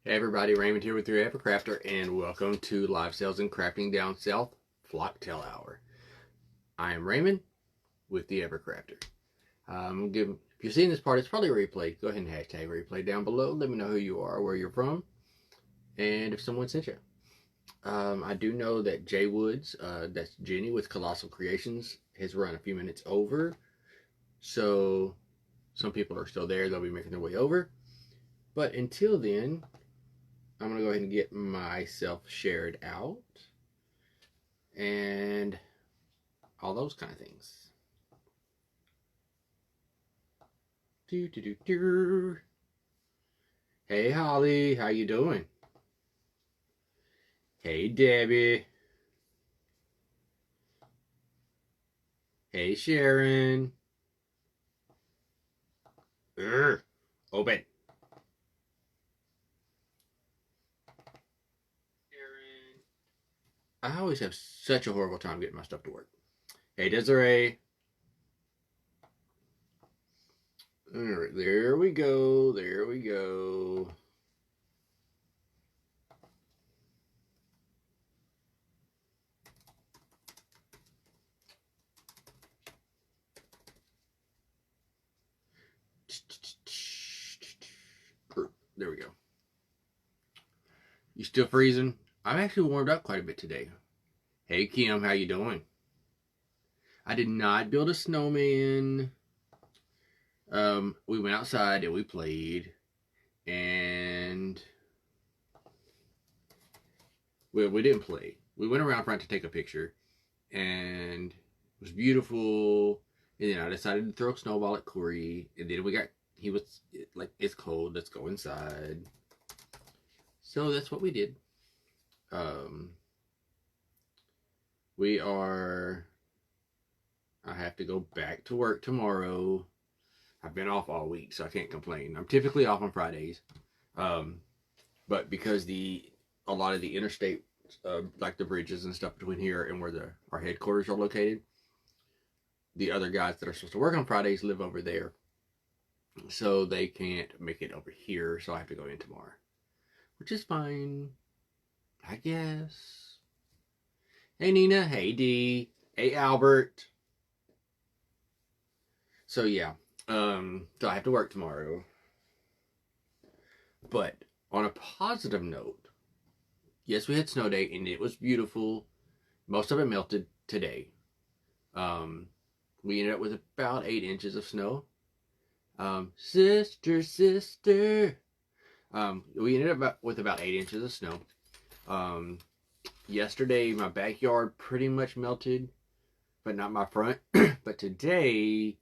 Hey everybody, Raymond here with your Evercrafter, and welcome to Live Sales and Crafting Down South Flocktail Hour. I am Raymond with the Evercrafter. If you're seeing this part, it's probably a replay. Go ahead and hashtag replay down below. Let me know who you are, where you're from, and if someone sent you. I do know that Jay Woods, that's Jenny with Colossal Creations, has run a few minutes over. So some people are still there. They'll be making their way over. But until then, I'm going to go ahead and get myself shared out and all those kind of things. Do, do, do, do. Hey Holly, how you doing? Hey Debbie. Hey Sharon. Open. I always have such a horrible time getting my stuff to work. Hey Desiree. All right, there we go. There we go. There we go. You still freezing? I'm actually warmed up quite a bit today. Hey Kim, how you doing? I did not build a snowman. We went outside and we played, and we didn't play. We went around front to take a picture, and it was beautiful. And then I decided to throw a snowball at Corey, and then he was like, it's cold, let's go inside. So that's what we did. I have to go back to work tomorrow. I've been off all week, so I can't complain. I'm typically off on Fridays. But because a lot of the interstate, like the bridges and stuff between here and where our headquarters are located, the other guys that are supposed to work on Fridays live over there, so they can't make it over here. So I have to go in tomorrow, which is fine, I guess. Hey Nina, hey Dee, hey Albert. So yeah, so I have to work tomorrow. But on a positive note, yes, we had snow day and it was beautiful. Most of it melted today. We ended up with about 8 inches of snow. Sister. We ended up with about 8 inches of snow. Yesterday, my backyard pretty much melted, but not my front. But today,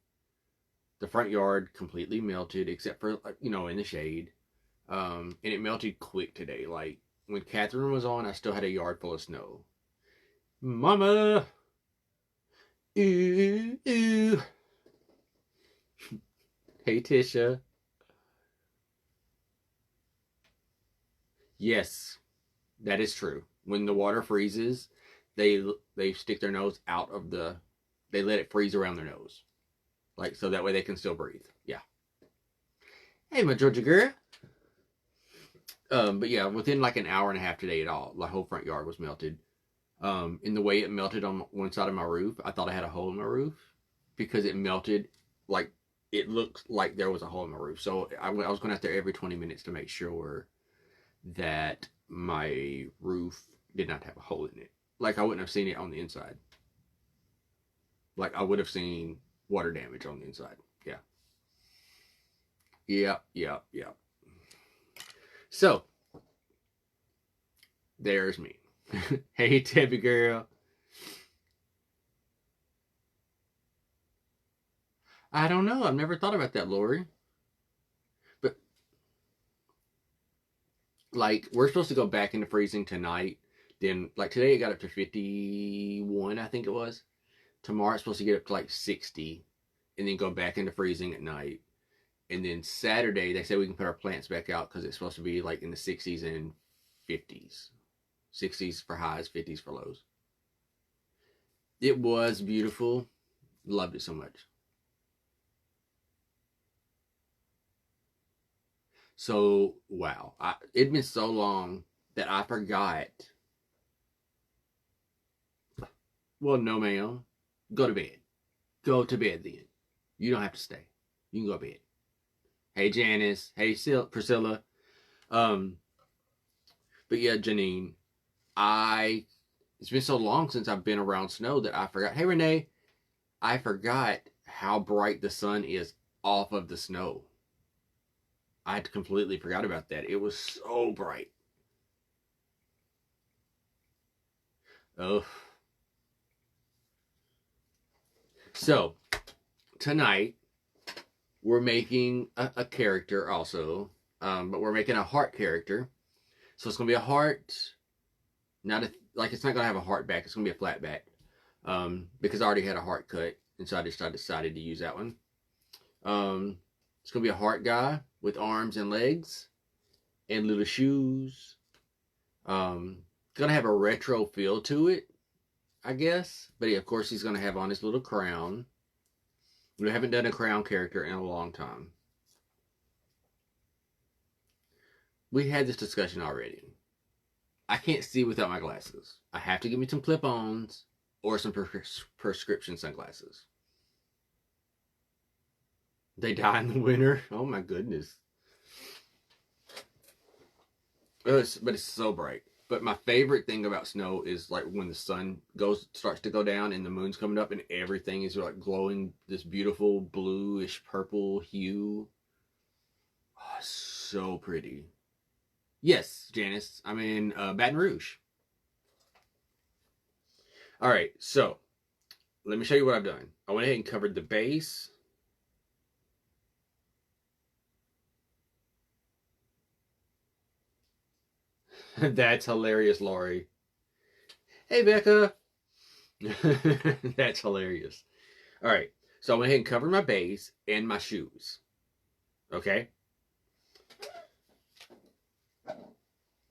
the front yard completely melted, except for, in the shade. And it melted quick today. Like, when Catherine was on, I still had a yard full of snow. Mama! Ooh, ooh. Hey, Tisha. Yes, that is true. When the water freezes, they stick their nose out of they let it freeze around their nose. Like, so that way they can still breathe. Yeah. Hey, my Georgia girl. But yeah, within like an hour and a half today, the whole front yard was melted. In the way it melted on one side of my roof, I thought I had a hole in my roof because it melted like it looked like there was a hole in my roof. So I was going out there every 20 minutes to make sure that my roof did not have a hole in it. Like I wouldn't have seen it on the inside. Like I would have seen water damage on the inside. Yeah. Yeah. So there's me. Hey, Debbie girl. I don't know. I've never thought about that, Lori. But like, we're supposed to go back into freezing tonight. Then, like today, it got up to 51, I think it was. Tomorrow, it's supposed to get up to like 60, and then go back into freezing at night. And then Saturday, they say we can put our plants back out because it's supposed to be like in the 60s and 50s. 60s for highs, 50s for lows. It was beautiful. Loved it so much. So, wow. It'd been so long that I forgot. Well, no, ma'am. Go to bed. Go to bed then. You don't have to stay. You can go to bed. Hey, Janice. Hey, Priscilla. Um, but yeah, Janine. It's been so long since I've been around snow that I forgot. Hey, Renee. I forgot how bright the sun is off of the snow. I had completely forgot about that. It was so bright. Oh. So, tonight, we're making a character also. But we're making a heart character. So it's going to be a heart. It's not going to have a heart back. It's going to be a flat back. Because I already had a heart cut. And so I decided to use that one. It's going to be a heart guy with arms and legs. And little shoes. Going to have a retro feel to it, I guess. But yeah, of course, he's going to have on his little crown. We haven't done a crown character in a long time. We had this discussion already. I can't see without my glasses. I have to give me some clip-ons or some prescription sunglasses. They die in the winter. Oh my goodness. But it's so bright. But my favorite thing about snow is like when the sun starts to go down and the moon's coming up and everything is like glowing this beautiful bluish purple hue. Oh, so pretty. Yes, Janice. I'm in Baton Rouge. All right, so let me show you what I've done. I went ahead and covered the base. That's hilarious, Lori. Hey, Becca. That's hilarious. All right, so I went ahead and covered my base and my shoes. Okay.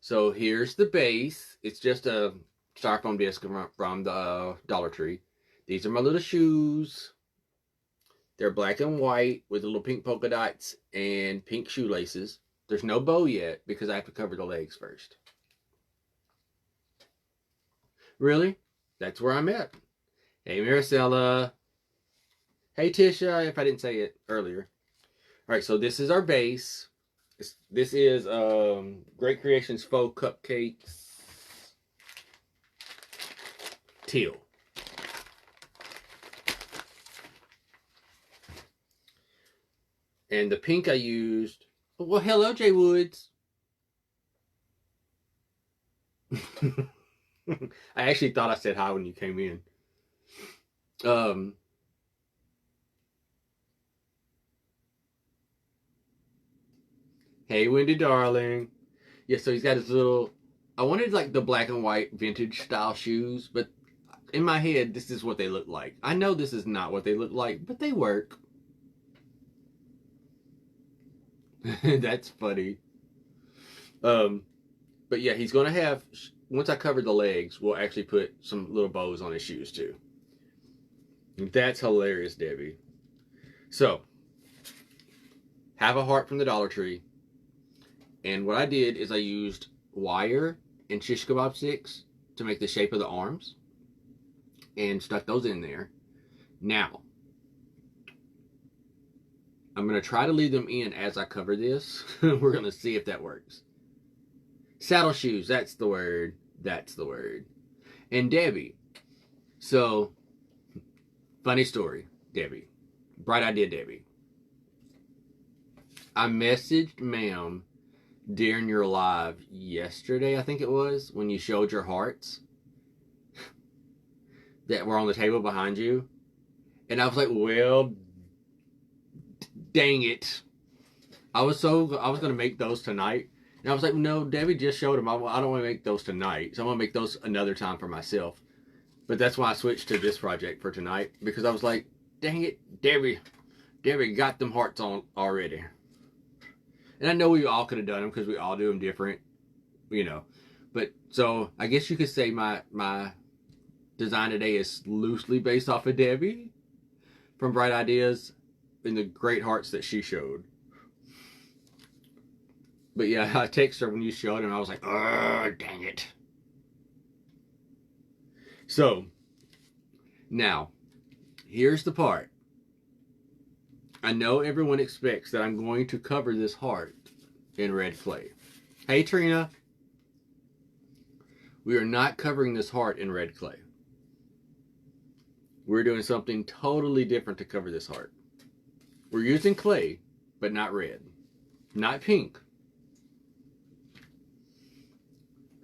So here's the base. It's just a styrofoam disc from the Dollar Tree. These are my little shoes. They're black and white with little pink polka dots and pink shoelaces. There's no bow yet because I have to cover the legs first. Really? That's where I'm at. Hey, Maricela. Hey, Tisha, if I didn't say it earlier. All right, so this is our base. This is Great Creations Faux Cupcakes Teal. And the pink I used... Well, hello, Jay Woods. I actually thought I said hi when you came in. Hey, Wendy, darling. Yeah, so he's got his little... I wanted like the black and white vintage style shoes, but in my head, this is what they look like. I know this is not what they look like, but they work. That's funny. But yeah, he's gonna have... Once I cover the legs, we'll actually put some little bows on his shoes too. That's hilarious, Debbie. So, have a heart from the Dollar Tree. And what I did is I used wire and shish kebab sticks to make the shape of the arms. And stuck those in there. Now, I'm going to try to leave them in as I cover this. We're going to see if that works. Saddle shoes, that's the word. That's the word. And Debbie. So, funny story, Debbie. Bright idea, Debbie. I messaged ma'am during your live yesterday, I think it was, when you showed your hearts that were on the table behind you. And I was like, well, dang it. I was going to make those tonight. And I was like, no, Debbie just showed them. I don't want to make those tonight. So I'm going to make those another time for myself. But that's why I switched to this project for tonight. Because I was like, dang it, Debbie got them hearts on already. And I know we all could have done them because we all do them different, you know. But so I guess you could say my design today is loosely based off of Debbie from Bright Ideas and the great hearts that she showed. But yeah, I texted her when you showed him. I was like, oh, dang it. So, now, here's the part. I know everyone expects that I'm going to cover this heart in red clay. Hey, Trina. We are not covering this heart in red clay. We're doing something totally different to cover this heart. We're using clay, but not red. Not pink.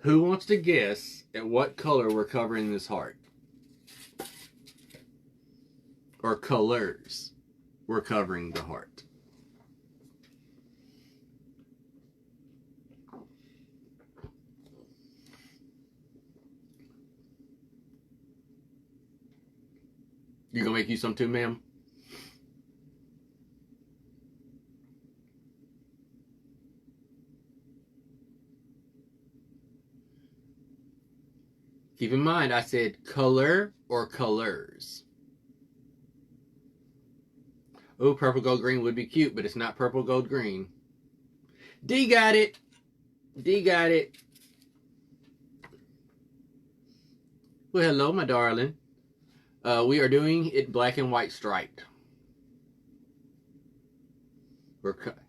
Who wants to guess at what color we're covering this heart? Or colors we're covering the heart? You gonna make you some too, ma'am? Keep in mind, I said color or colors. Oh, purple, gold, green would be cute, but it's not purple, gold, green. D got it. D got it. Well, hello, my darling. We are doing it black and white striped.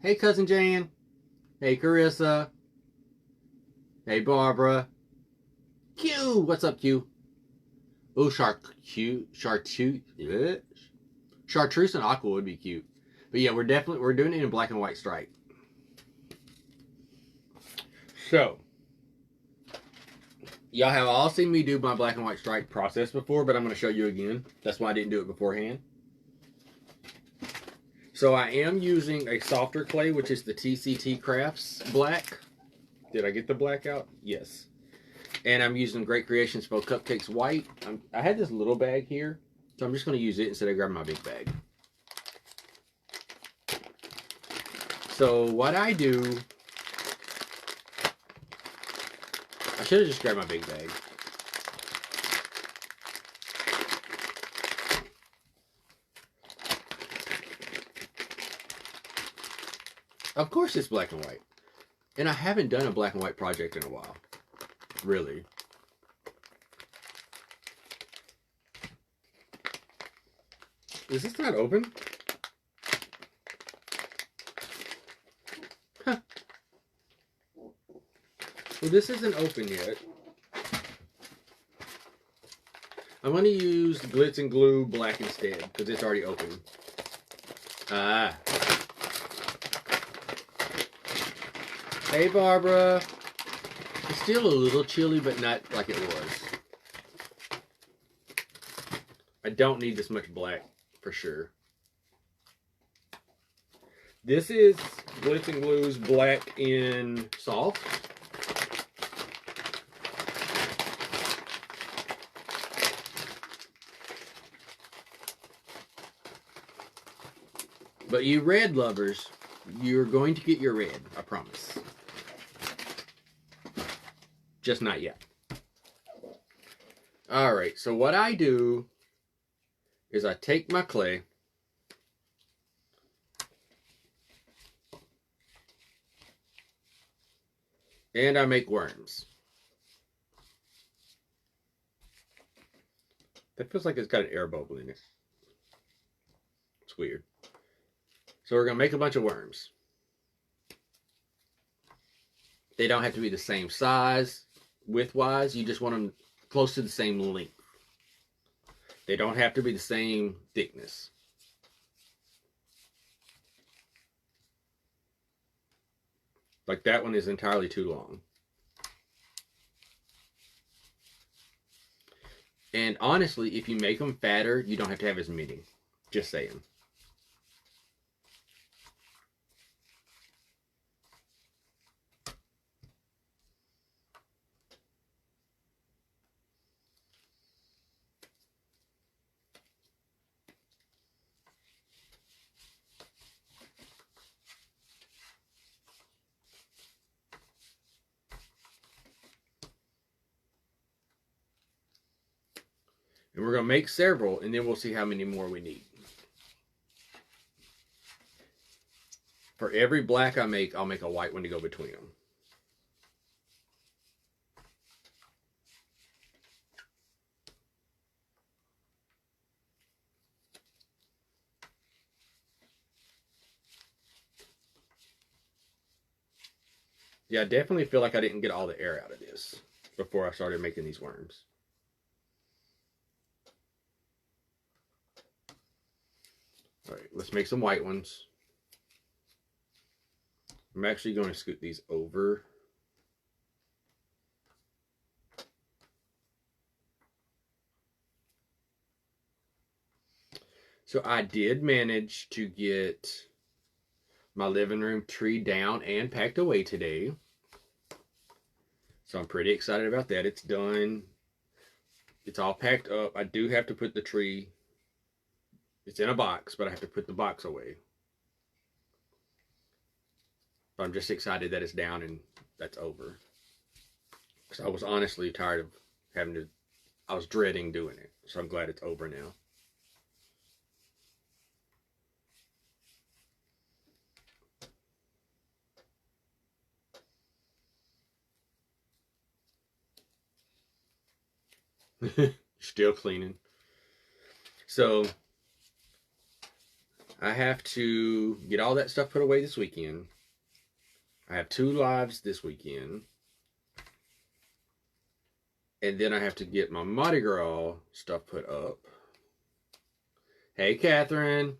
Hey, Cousin Jan. Hey, Carissa. Hey, Barbara. Q. What's up, Q? Oh, chartreuse and aqua would be cute. But yeah, we're doing it in black and white stripe. So, y'all have all seen me do my black and white stripe process before, but I'm going to show you again. That's why I didn't do it beforehand. So I am using a softer clay, which is the TCT Crafts black. Did I get the black out? Yes. And I'm using Great Creations Faux Cupcakes white. I had this little bag here, so I'm just going to use it instead of grabbing my big bag. So what I do, I should have just grabbed my big bag. Of course it's black and white. And I haven't done a black and white project in a while. Really. Is this not open? Huh. Well, this isn't open yet. I'm going to use Glitz and Glue black instead, because it's already open. Ah. Hey, Barbara. It's still a little chilly, but not like it was. I don't need this much black, for sure. This is Glitz and Glue's black in soft. But you red lovers, you're going to get your red, I promise. Just not yet. Alright, so what I do is I take my clay and I make worms. That feels like it's got an air bubble in it. It's weird. So we're going to make a bunch of worms. They don't have to be the same size, width-wise. You just want them close to the same length. They don't have to be the same thickness. Like that one is entirely too long. And honestly, if you make them fatter, you don't have to have as many. Just saying. And we're going to make several, and then we'll see how many more we need. For every black I make, I'll make a white one to go between them. Yeah, I definitely feel like I didn't get all the air out of this before I started making these worms. All right, let's make some white ones. I'm actually going to scoot these over. So I did manage to get my living room tree down and packed away today. So I'm pretty excited about that. It's done. It's all packed up. I do have to put the tree, it's in a box, but I have to put the box away. But I'm just excited that it's down and that's over. Because I was honestly tired of having to, I was dreading doing it. So I'm glad it's over now. Still cleaning. So I have to get all that stuff put away this weekend. I have 2 lives this weekend. And then I have to get my Mardi Gras stuff put up. Hey, Catherine.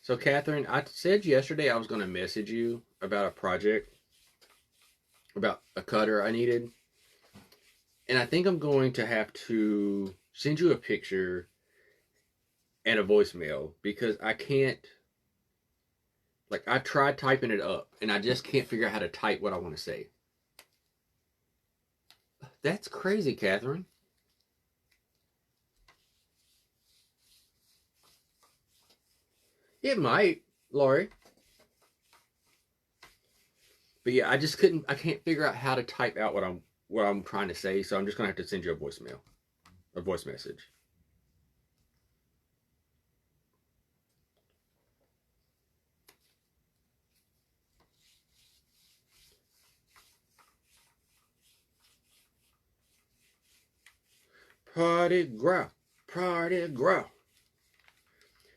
So, Catherine, I said yesterday I was going to message you about a project, about a cutter I needed. And I think I'm going to have to send you a picture and a voicemail because I can't, like, I tried typing it up and I just can't figure out how to type what I want to say. That's crazy, Catherine. It might, Laurie. But yeah, I can't figure out how to type out what I'm trying to say, so I'm just gonna have to send you a voicemail. A voice message. Party Gras. Party Gras.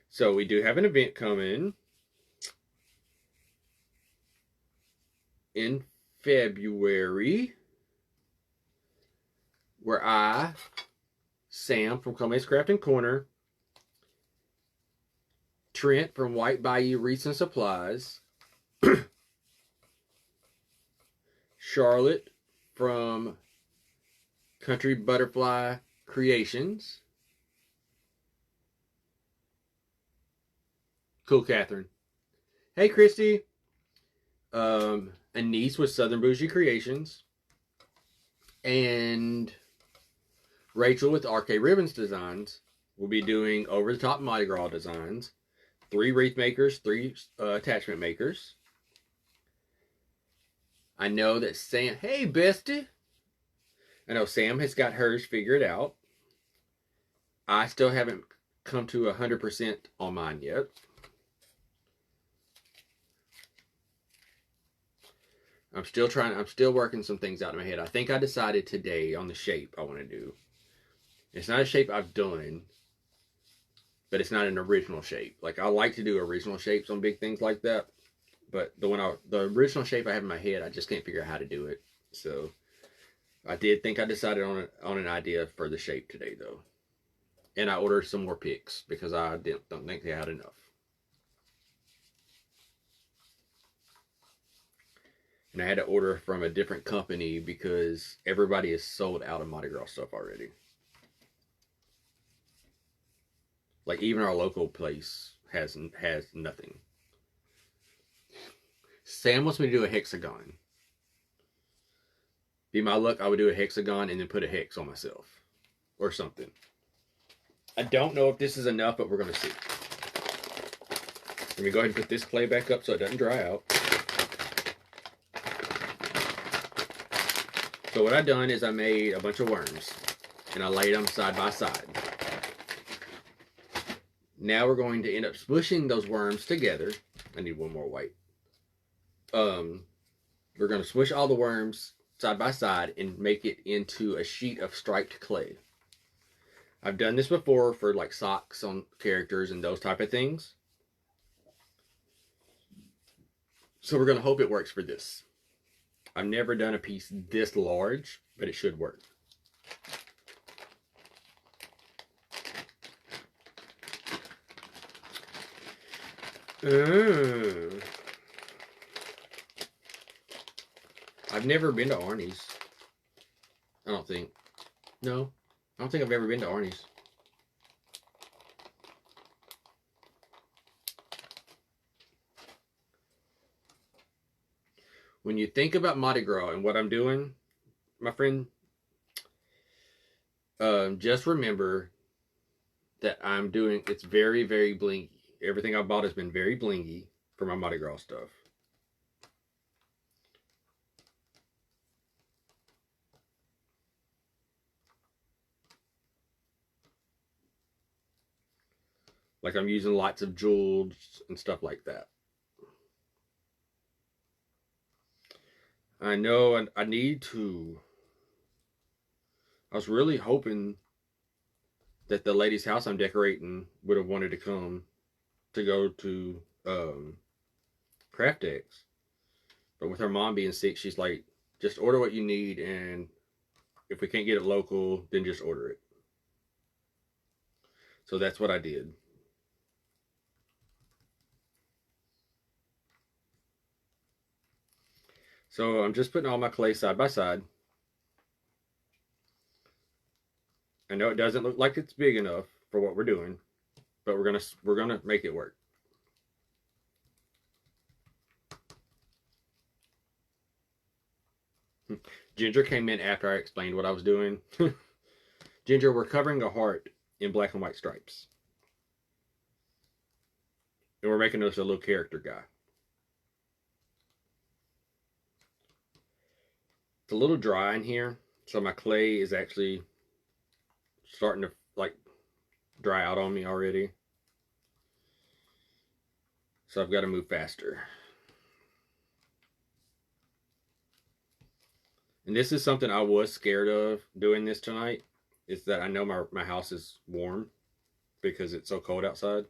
So we do have an event coming in February where I, Sam from Come's Crafting Corner, Trent from White Bayou Recent Supplies, Charlotte from Country Butterfly Creations. Cool, Catherine. Hey, Christy. Anise with Southern Bougie Creations. And Rachel with RK Ribbons Designs will be doing over-the-top Mardi Gras designs. 3 wreath makers, 3 attachment makers. I know that Sam... Hey, bestie! I know Sam has got hers figured out. I still haven't come to 100% on mine yet. I'm still working some things out in my head. I think I decided today on the shape I want to do. It's not a shape I've done, but it's not an original shape. Like, I like to do original shapes on big things like that, but the original shape I have in my head, I just can't figure out how to do it. So I decided on an idea for the shape today, though. And I ordered some more picks because I don't think they had enough. And I had to order from a different company because everybody is sold out of Mardi Gras stuff already. Like, even our local place has nothing. Sam wants me to do a hexagon. Be my luck, I would do a hexagon and then put a hex on myself. Or something. I don't know if this is enough, but we're going to see. Let me go ahead and put this clay back up so it doesn't dry out. So what I've done is I made a bunch of worms. And I laid them side by side. Now we're going to end up smushing those worms together. I need one more white. We're going to swish all the worms side by side and make it into a sheet of striped clay. I've done this before for like socks on characters and those type of things. So we're going to hope it works for this. I've never done a piece this large, but it should work. I've never been to Arnie's. I don't think. No, I don't think I've ever been to Arnie's. When you think about Mardi Gras and what I'm doing, my friend, just remember that I'm doing, it's very, very blingy. Everything I bought has been very blingy for my Mardi Gras stuff. Like I'm using lots of jewels and stuff like that. I know I need to. I was really hoping that the lady's house I'm decorating would have wanted to come to go to Craft X. But with her mom being sick, she's like, just order what you need, and if we can't get it local, then just order it. So that's what I did. So I'm just putting all my clay side by side. I know it doesn't look like it's big enough for what we're doing, but we're gonna make it work. Ginger came in after I explained what I was doing. Ginger, we're covering a heart in black and white stripes. And we're making this a little character guy. It's a little dry in here, so my clay is actually starting to like dry out on me already. So I've got to move faster. And this is something I was scared of doing this tonight, is that I know my house is warm because it's so cold outside.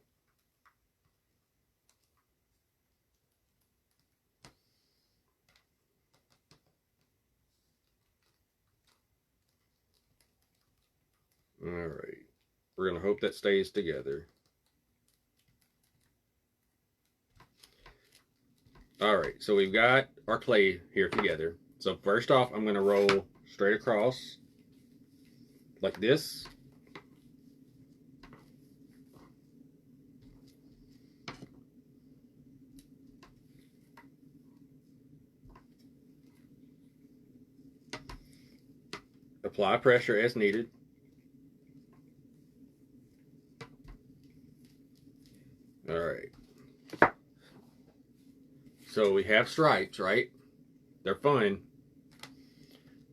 All right. We're going to hope that stays together. All right. So we've got our clay here together. So first off, I'm going to roll straight across like this. Apply pressure as needed. All right. So we have stripes, right? They're fun.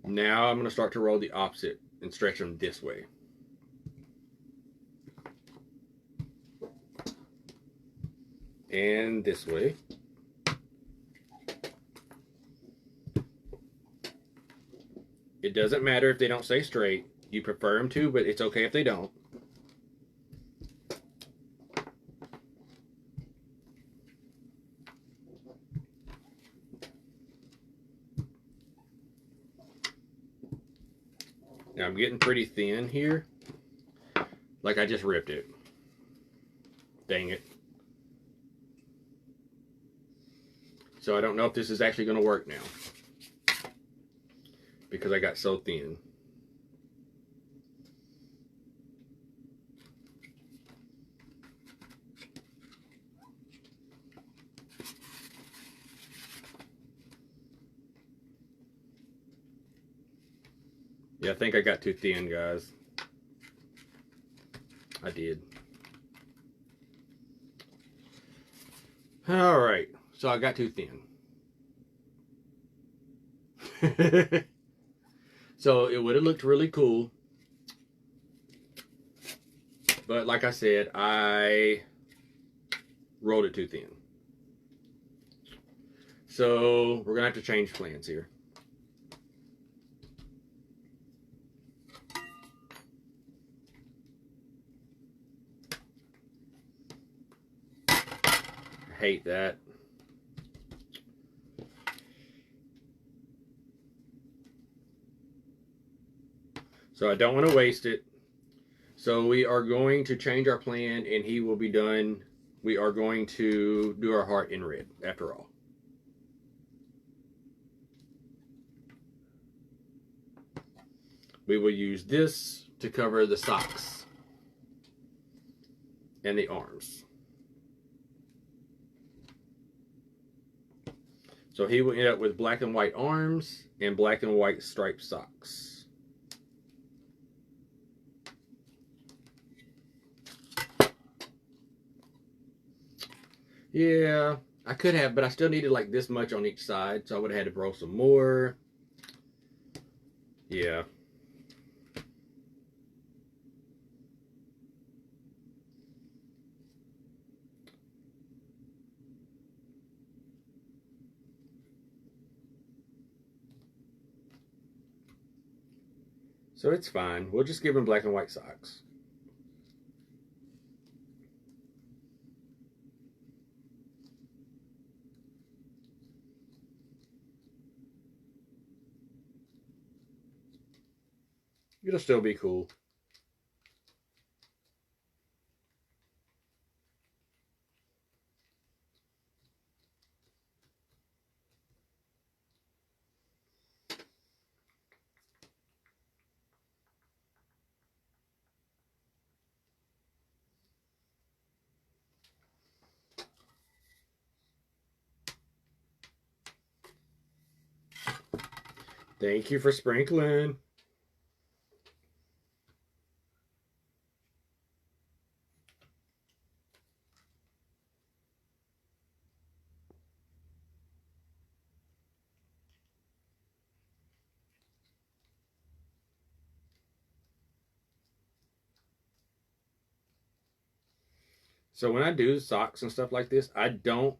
Now I'm going to start to roll the opposite and stretch them this way. And this way. It doesn't matter if they don't stay straight. You prefer them to, but it's okay if they don't. Now I'm getting pretty thin here. Like I just ripped it. Dang it. So I don't know if this is actually going to work now, because I got so thin. Yeah, I think I got too thin, guys. I did. All right, so I got too thin. So it would have looked really cool, but like I said, I rolled it too thin. So we're gonna have to change plans here. I hate that. So I don't want to waste it. So we are going to change our plan, and he will be done. We are going to do our heart in red, after all. We will use this to cover the socks and the arms. So he will end up with black and white arms and black and white striped socks. Yeah, I could have, but I still needed like this much on each side, so I would have had to roll some more. Yeah. So it's fine. We'll just give him black and white socks. It'll still be cool. Thank you for sprinkling. So when I do socks and stuff like this, I don't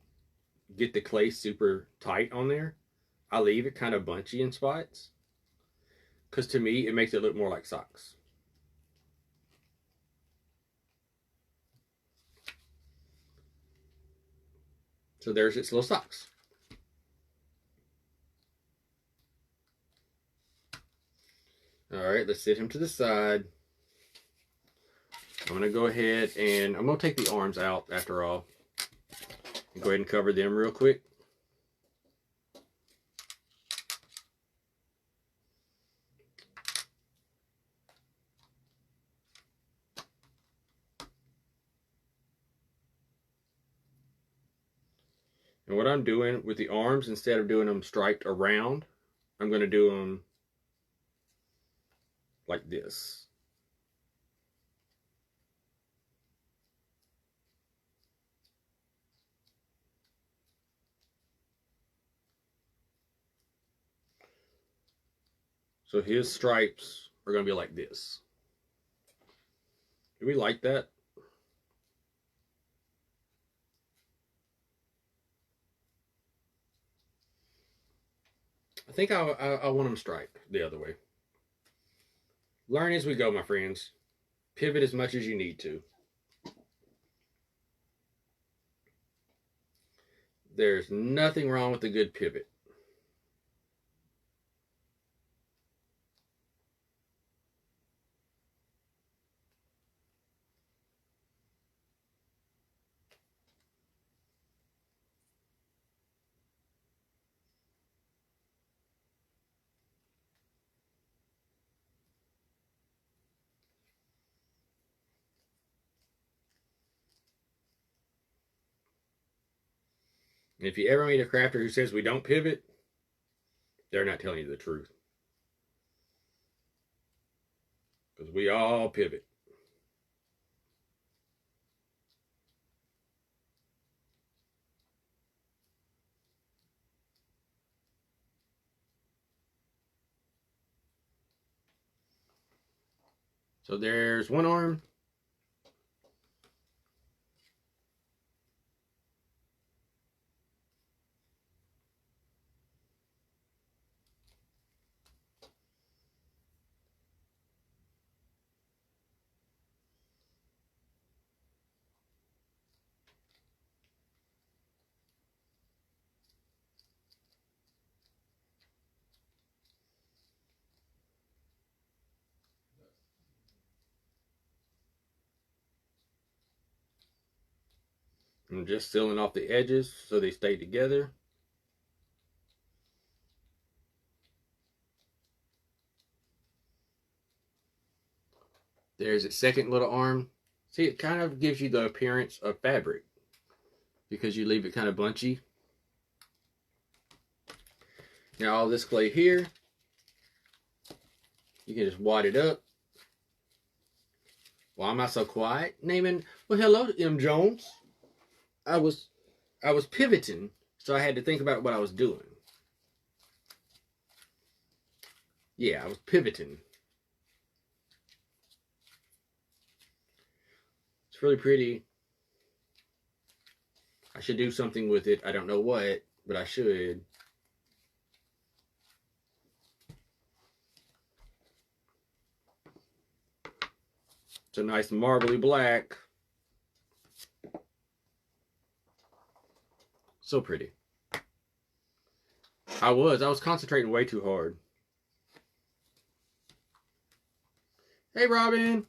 get the clay super tight on there. I leave it kind of bunchy in spots, because to me, it makes it look more like socks. So there's its little socks. All right, let's sit him to the side. I'm going to go ahead and I'm going to take the arms out after all. And go ahead and cover them real quick. And what I'm doing with the arms, instead of doing them striped around, I'm going to do them like this. So his stripes are going to be like this. Do we like that? I think I want them striped the other way. Learn as we go, my friends. Pivot as much as you need to. There's nothing wrong with a good pivot. And if you ever meet a crafter who says we don't pivot, they're not telling you the truth. Because we all pivot. So there's one arm. I'm just sealing off the edges so they stay together. There's its second little arm. See, it kind of gives you the appearance of fabric because you leave it kind of bunchy. Now all this clay here, you can just wad it up. Why am I so quiet? Naming, well, hello, M. Jones. I was pivoting, so I had to think about what I was doing. Yeah, I was pivoting. It's really pretty. I should do something with it. I don't know what, but I should. It's a nice marbly black. So pretty. I was concentrating way too hard. Hey, Robin.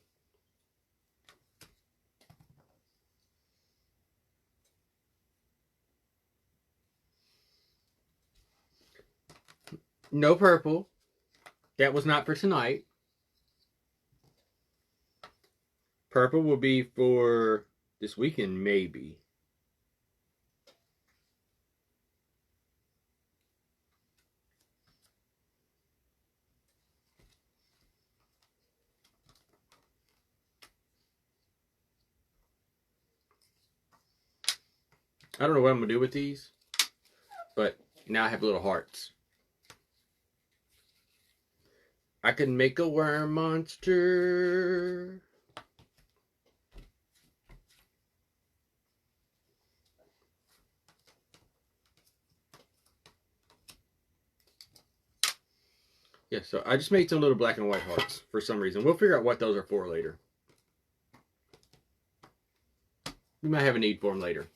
No purple. That was not for tonight. Purple will be for this weekend, maybe. I don't know what I'm going to do with these, but now I have little hearts. I can make a worm monster. Yeah, so I just made some little black and white hearts for some reason. We'll figure out what those are for later. We might have a need for them later.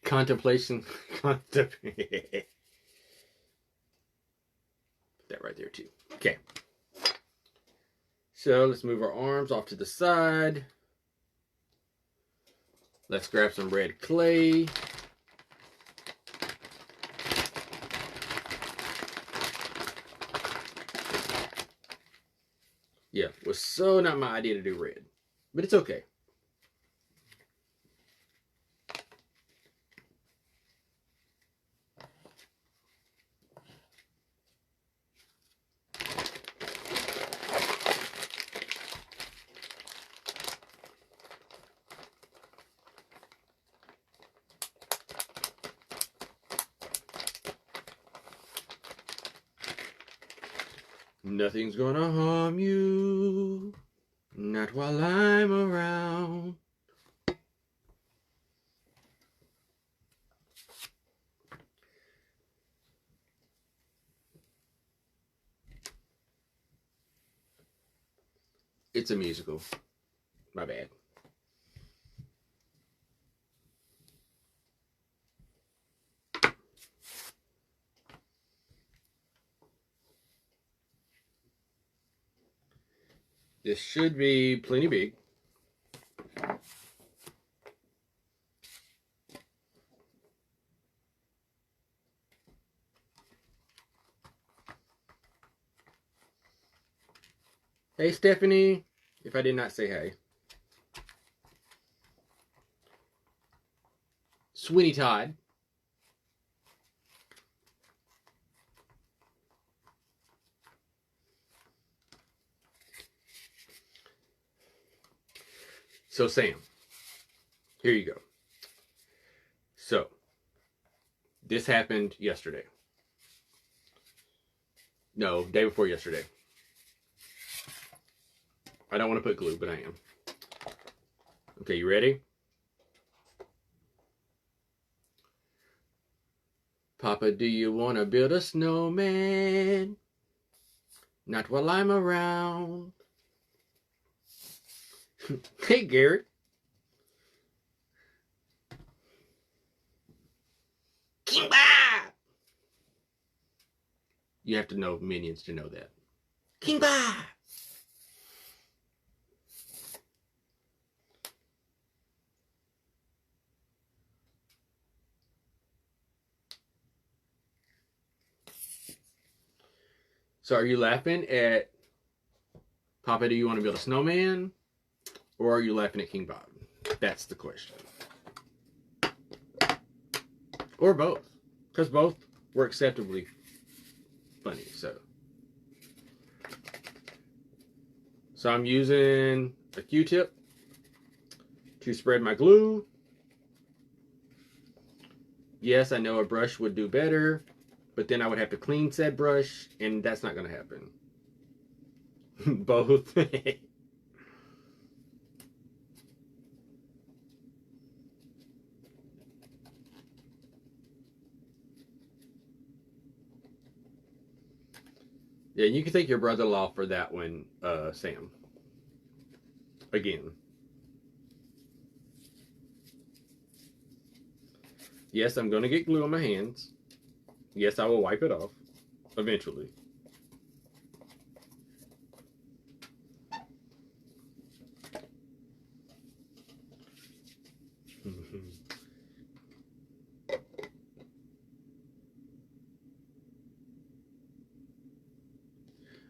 Contemplation. Put that right there too. Okay. So let's move our arms off to the side. Let's grab some red clay. Yeah, it was so not my idea to do red, but it's okay. Nothing's gonna harm you, not while I'm around. It's a musical. My bad. This should be plenty big. Hey, Stephanie, if I did not say hey. Sweeney Todd. So, Sam, here you go. So, this happened yesterday. No, day before yesterday. I don't want to put glue, but I am. Okay, you ready? Papa, do you want to build a snowman? Not while I'm around. Hey, Garrett. Kimba! You have to know Minions to know that. Kimba! So are you laughing at Papa, do you want to build a snowman? Or are you laughing at King Bob? That's the question. Or both. Because both were acceptably funny. So I'm using a Q-tip to spread my glue. Yes, I know a brush would do better, but then I would have to clean said brush, and that's not going to happen. Both. Yeah, you can thank your brother-in-law for that one, Sam. Again. Yes, I'm going to get glue on my hands. Yes, I will wipe it off. Eventually.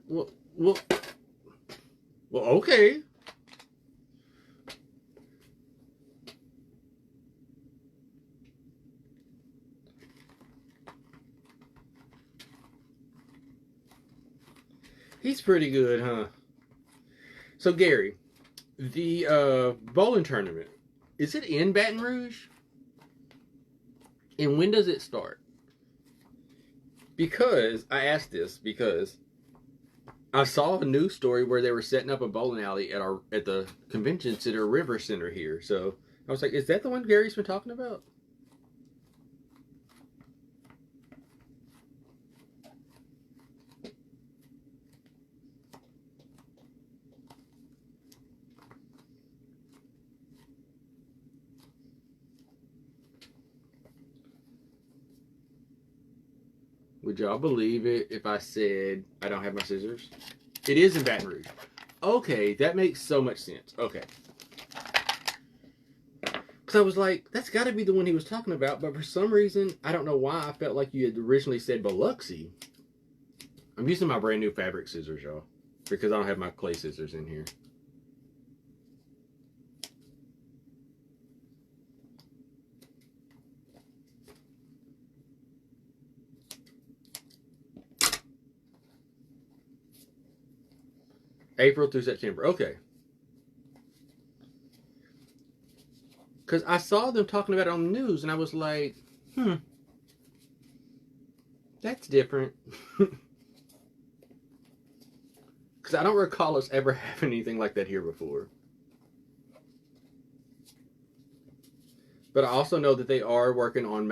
well, well, well, okay. He's pretty good, huh? So, Gary, the bowling tournament, is it in Baton Rouge? And when does it start? Because I asked this because I saw a news story where they were setting up a bowling alley at the convention center River Center here. So I was like, is that the one Gary's been talking about? Would y'all believe it if I said I don't have my scissors? It is in Baton Rouge. Okay, that makes so much sense. Okay. Because I was like, that's got to be the one he was talking about. But for some reason, I don't know why, I felt like you had originally said Biloxi. I'm using my brand new fabric scissors, y'all. Because I don't have my clay scissors in here. April through September. Okay. Because I saw them talking about it on the news, and I was like, that's different. Because I don't recall us ever having anything like that here before. But I also know that they are working on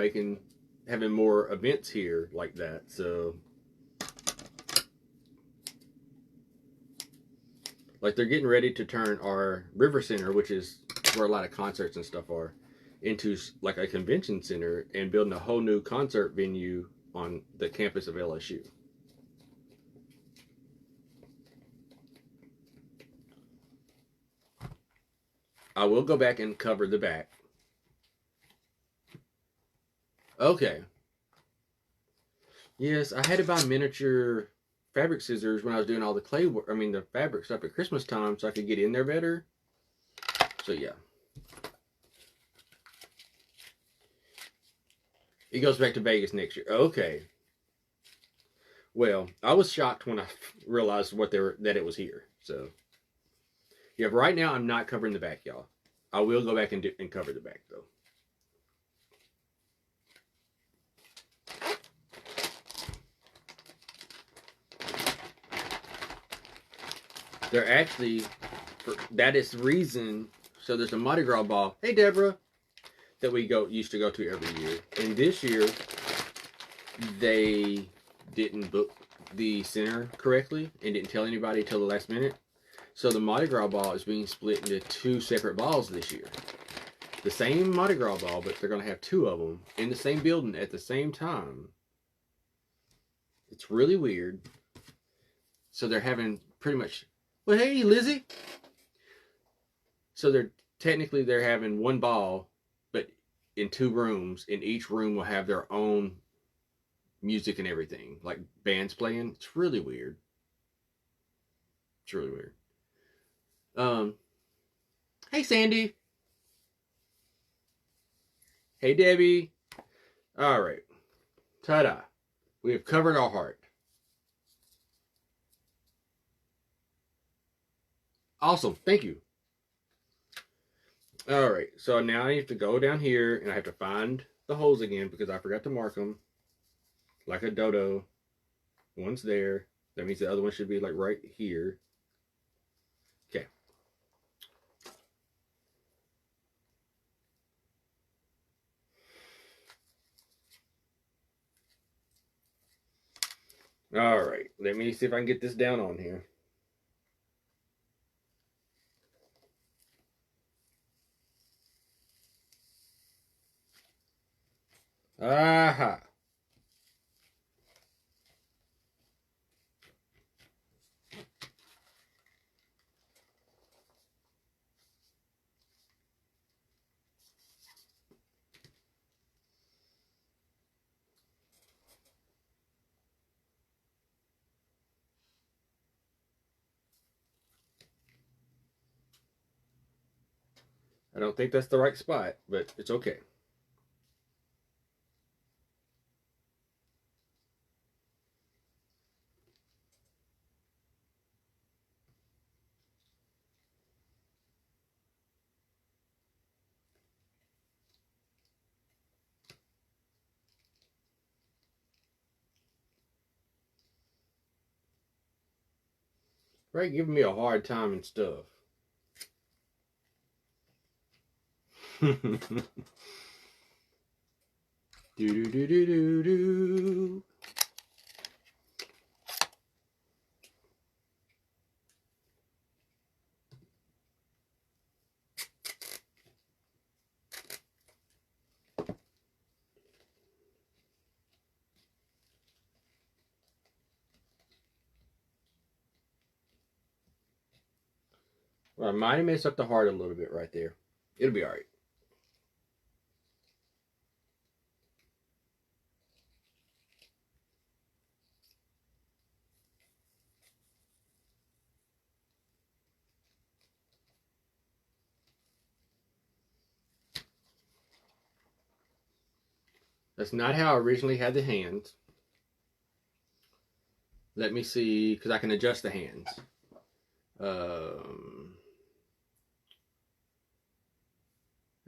having more events here like that. So, like, they're getting ready to turn our River Center, which is where a lot of concerts and stuff are, into like a convention center and building a whole new concert venue on the campus of LSU. I will go back and cover the back. Okay. Yes, I had to buy miniature fabric scissors when I was doing all the clay work. I mean, the fabric stuff at Christmas time, so I could get in there better. So yeah. He goes back to Vegas next year. Okay. Well, I was shocked when I realized that it was here. So yeah, but right now I'm not covering the back, y'all. I will go back and cover the back though. They're actually, that is the reason. So there's a Mardi Gras ball. Hey, Deborah, that we used to go to every year. And this year, they didn't book the center correctly and didn't tell anybody until the last minute. So the Mardi Gras ball is being split into 2 separate balls this year. The same Mardi Gras ball, but they're going to have 2 of them in the same building at the same time. It's really weird. So they're having pretty much, well, hey, Lizzie. So they're having one ball, but in 2 rooms, and each room will have their own music and everything, like bands playing. It's really weird. It's really weird. Um, hey Sandy. Hey Debbie. All right. Ta-da. We have covered our heart. Awesome. Thank you. All right. So now I have to go down here and I have to find the holes again because I forgot to mark them like a dodo. One's there. That means the other one should be like right here. Okay. All right. Let me see if I can get this down on here. Aha. I don't think that's the right spot, but it's okay. Right, giving me a hard time and stuff. do do do do do do. Well, I might have messed up the heart a little bit right there. It'll be all right. That's not how I originally had the hands. Let me see, because I can adjust the hands.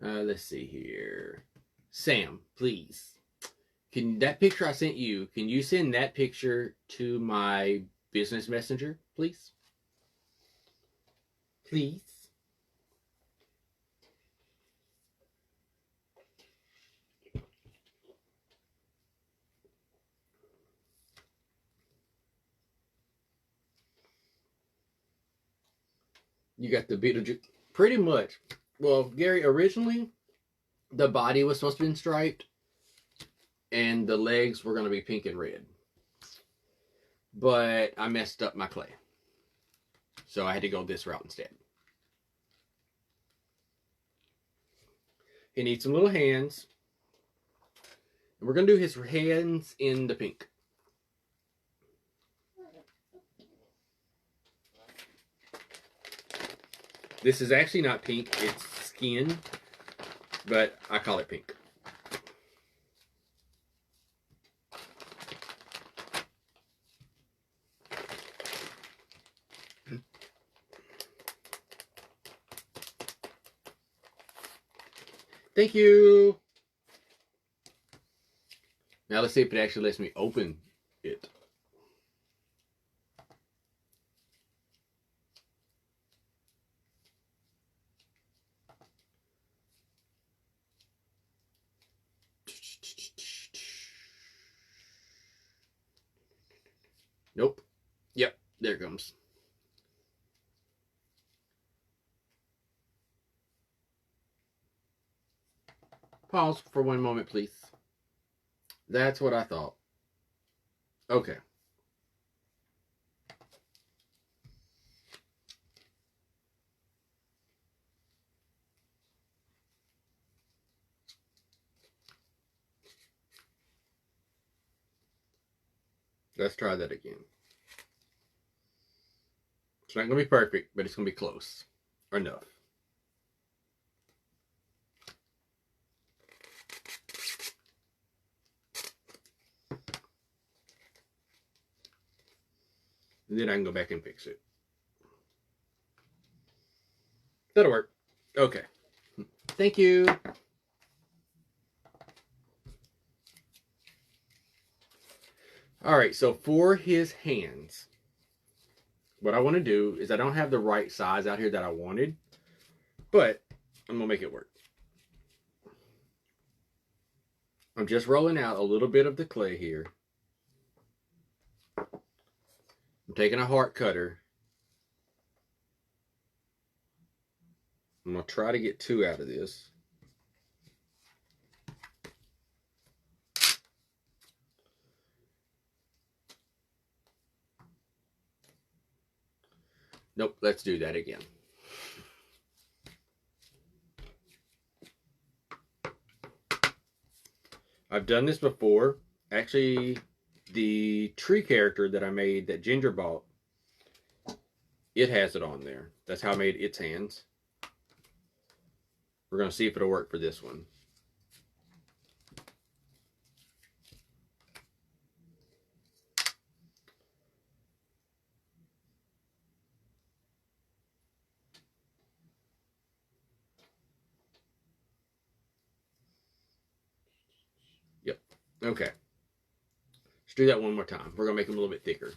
Let's see here. Sam, please. Can that picture I sent you, can you send that picture to my business messenger, please? Please. You got the Beetlejuice. Pretty much. Well, Gary, originally the body was supposed to be striped and the legs were going to be pink and red. But I messed up my clay. So I had to go this route instead. He needs some little hands. And we're going to do his hands in the pink. This is actually not pink, it's skin, but I call it pink. Thank you. Now let's see if it actually lets me open it. Nope. Yep, there it comes. Pause for one moment, please. That's what I thought. Okay. Let's try that again. It's not going to be perfect, but it's going to be close. Enough. And then I can go back and fix it. That'll work. Okay. Thank you. All right, so for his hands, what I want to do is I don't have the right size out here that I wanted, but I'm going to make it work. I'm just rolling out a little bit of the clay here. I'm taking a heart cutter. I'm going to try to get 2 out of this. Nope, let's do that again. I've done this before. Actually, the tree character that I made that Ginger bought, it has it on there. That's how I made its hands. We're going to see if it'll work for this one. Yep. Okay. Let's do that one more time. We're going to make them a little bit thicker.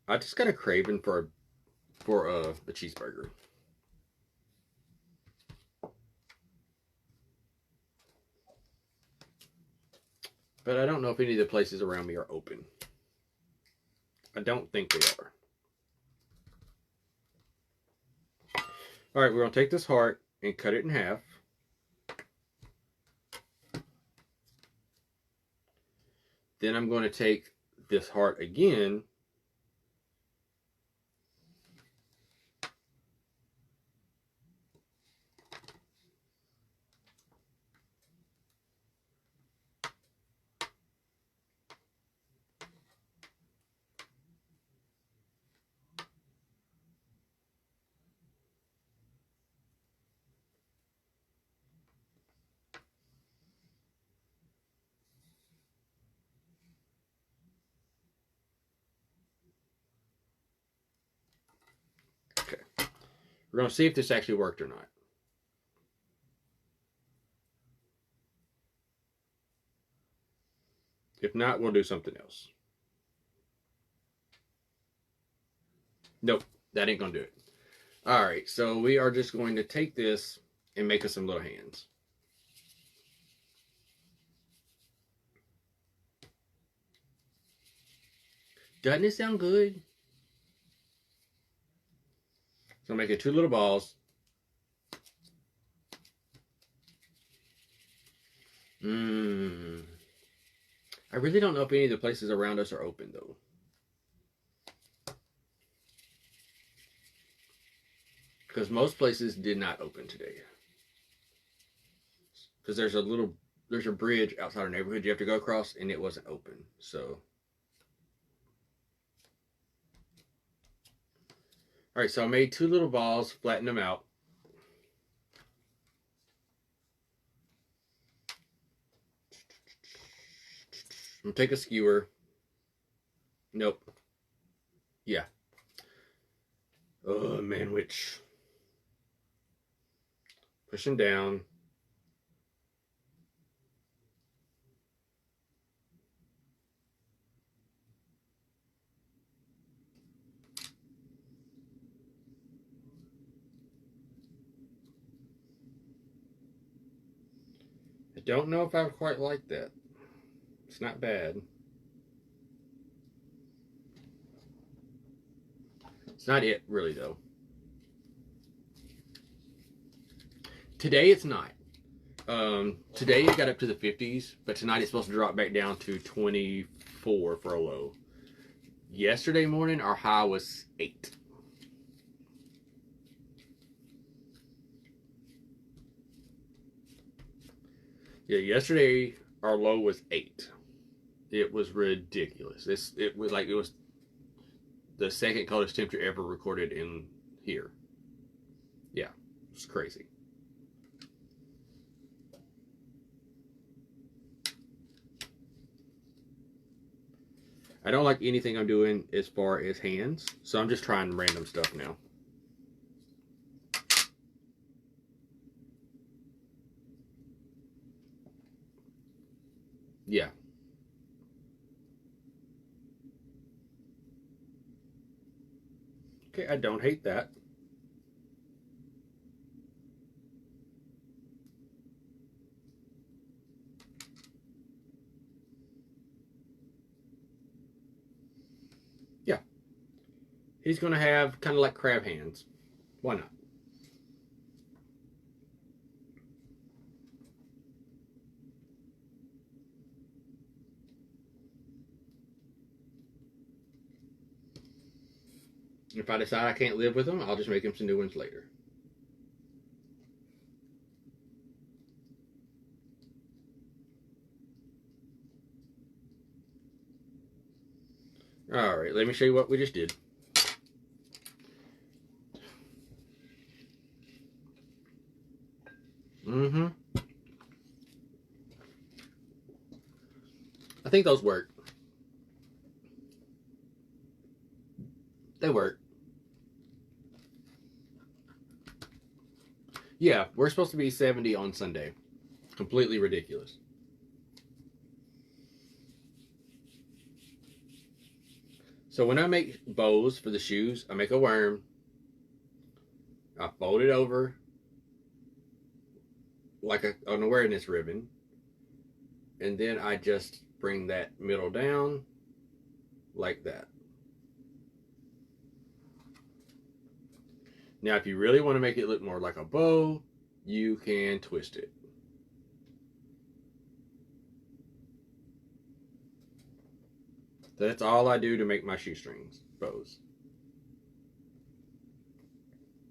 I just got a craving for a cheeseburger. But I don't know if any of the places around me are open. I don't think they are. All right, we're going to take this heart and cut it in half. Then I'm going to take this heart again . Okay. We're going to see if this actually worked or not. If not, we'll do something else. Nope, that ain't going to do it. All right, so we are just going to take this and make us some little hands. Doesn't it sound good? So I'm making 2 little balls. I really don't know if any of the places around us are open, though. Because most places did not open today. Because there's a bridge outside our neighborhood you have to go across, and it wasn't open. So, all right. So I made 2 little balls, flattened them out. I'm gonna take a skewer. Nope. Yeah. Oh, manwich. Pushing down. I don't know if I quite like that. It's not bad. It's not it, really, though. Today, it's not. Today, it got up to the 50s, but tonight it's supposed to drop back down to 24 for a low. Yesterday morning, our high was 8. Yeah, yesterday our low was 8. It was ridiculous. It was like it was the second coldest temperature ever recorded in here. Yeah, it's crazy. I don't like anything I'm doing as far as hands, so I'm just trying random stuff now. Yeah. Okay, I don't hate that. Yeah. He's going to have kind of like crab hands. Why not? If I decide I can't live with him, I'll just make him some new ones later. All right, let me show you what we just did. Mm-hmm. I think those work. They work. Yeah, we're supposed to be 70 on Sunday. Completely ridiculous. So when I make bows for the shoes, I make a worm. I fold it over like an awareness ribbon. And then I just bring that middle down like that. Now, if you really want to make it look more like a bow, you can twist it. That's all I do to make my shoestrings bows.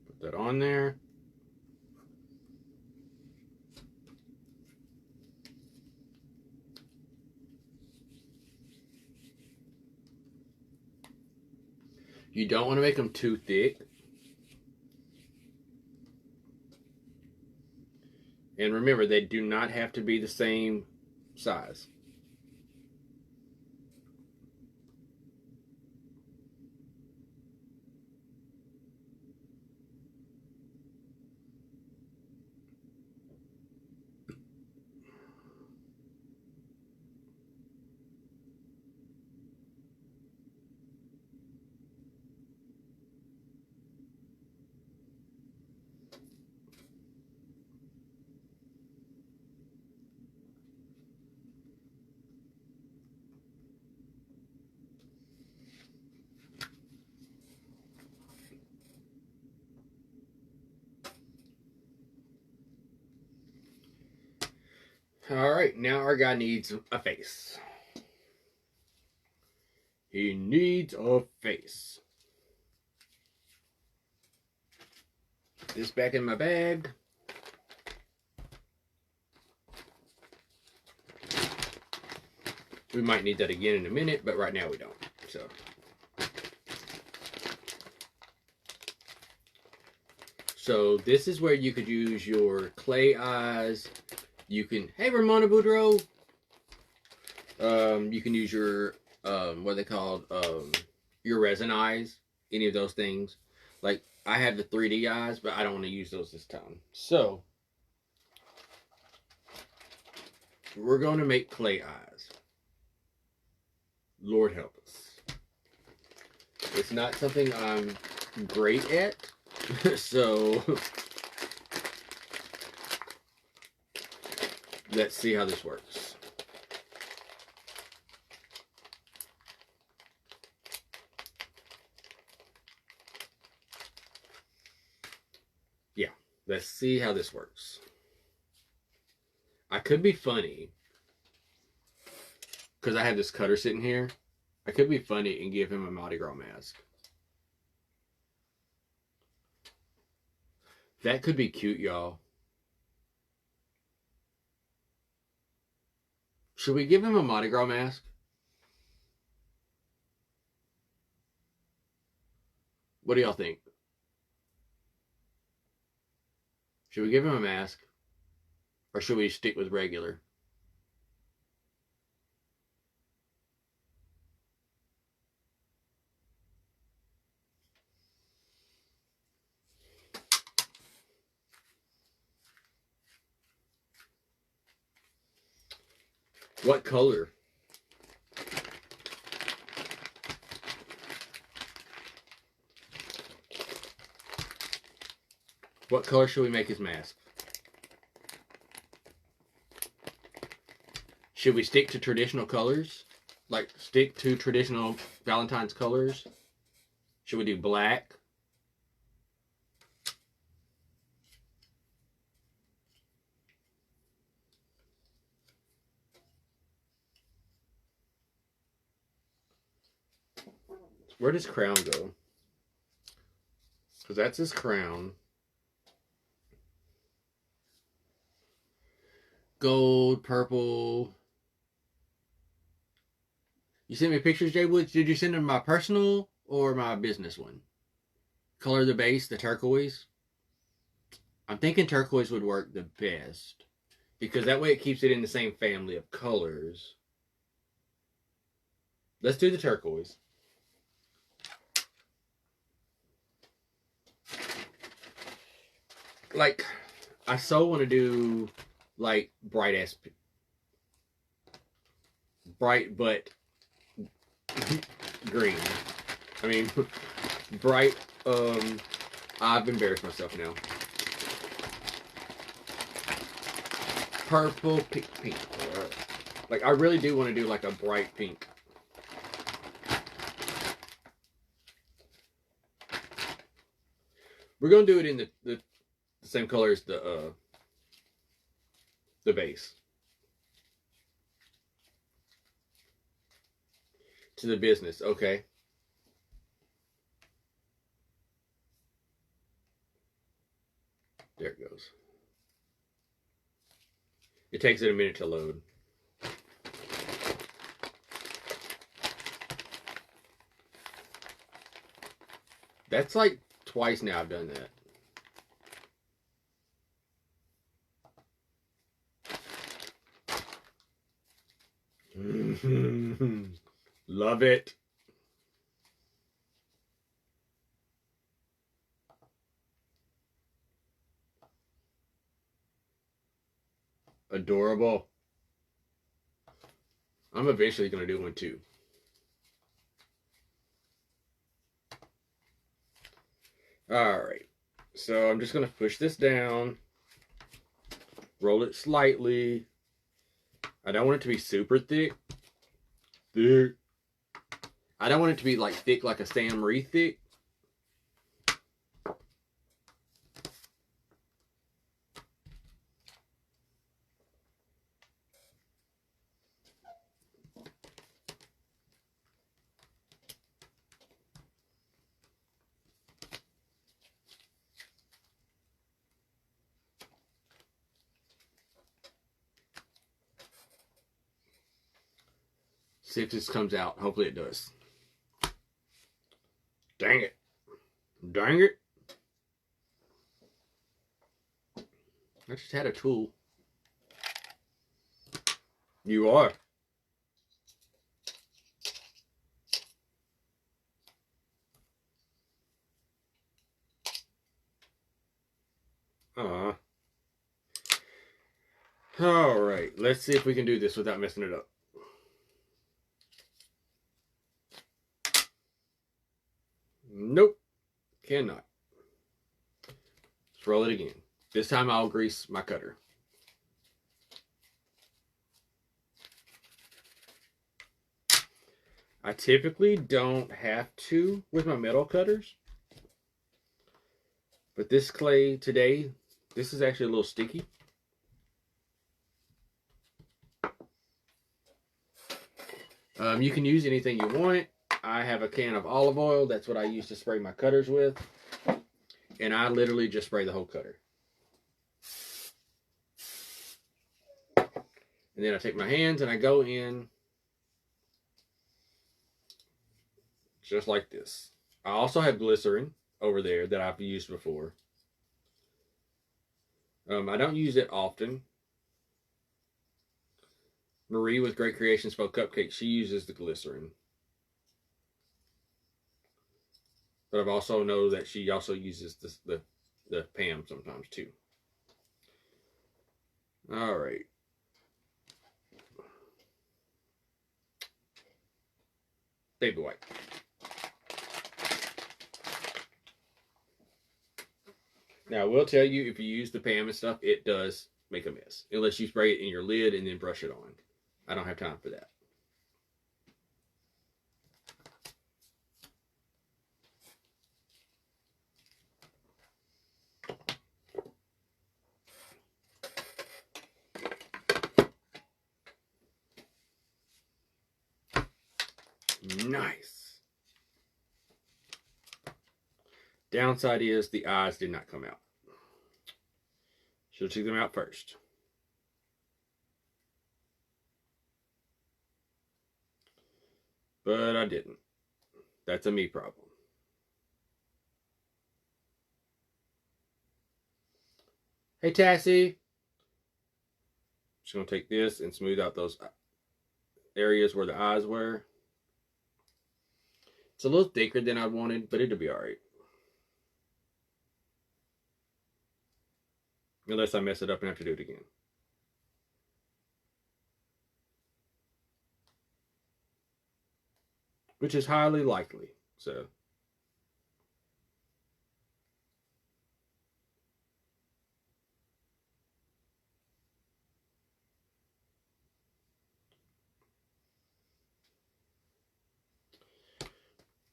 Put that on there. You don't want to make them too thick. And remember, they do not have to be the same size. All right, now our guy needs a face. He needs a face. This back in my bag. We might need that again in a minute, but right now we don't. So this is where you could use your clay eyes. You can, hey Ramona Boudreaux. You can use your what are they called? Your resin eyes. Any of those things. Like I have the 3D eyes, but I don't want to use those this time. So we're going to make clay eyes. Lord help us. It's not something I'm great at, so let's see how this works. Yeah, let's see how this works. I could be funny because I have this cutter sitting here. I could be funny and give him a Mardi Gras mask. That could be cute, y'all. Should we give him a Mardi Gras mask? What do y'all think? Should we give him a mask? Or should we stick with regular? What color? What color should we make his mask? Should we stick to traditional colors? Like, stick to traditional Valentine's colors? Should we do black? Where does crown go? Because that's his crown. Gold, purple. You sent me pictures, Jay Woods. Did you send them my personal or my business one? Color the base, the turquoise. I'm thinking turquoise would work the best. Because that way it keeps it in the same family of colors. Let's do the turquoise. Like, I so want to do, like, bright but green. I mean, bright, I've embarrassed myself now. Purple, pink. Like, I really do want to do, like, a bright pink. We're going to do it in the same color as the base. To the business, okay. There it goes. It takes it a minute to load. That's like twice now I've done that. Love it. Adorable. I'm eventually going to do one too. Alright. So I'm just going to push this down. Roll it slightly. I don't want it to be super thick. I don't want it to be like thick like a Sam Marie thick. See if this comes out. Hopefully it does. Dang it. Dang it. I just had a tool. You are. Alright, let's see if we can do this without messing it up. Nope. Cannot. Let's roll it again. This time I'll grease my cutter. I typically don't have to with my metal cutters. But this clay today, this is actually a little sticky. You can use anything you want. I have a can of olive oil. That's what I use to spray my cutters with. And I literally just spray the whole cutter. And then I take my hands and I go in just like this. I also have glycerin over there that I've used before. I don't use it often. Marie with Great Creations Spell Cupcake, she uses the glycerin. But I've also know that she also uses the Pam sometimes too. All right. Baby wipe. Now, I will tell you, if you use the Pam and stuff, it does make a mess. Unless you spray it in your lid and then brush it on. I don't have time for that. Nice. Downside is the eyes did not come out. Should have took them out first. But I didn't. That's a me problem. Hey, Tassie. Just going to take this and smooth out those areas where the eyes were. It's a little thicker than I wanted, but it'll be alright. Unless I mess it up and have to do it again. Which is highly likely. So.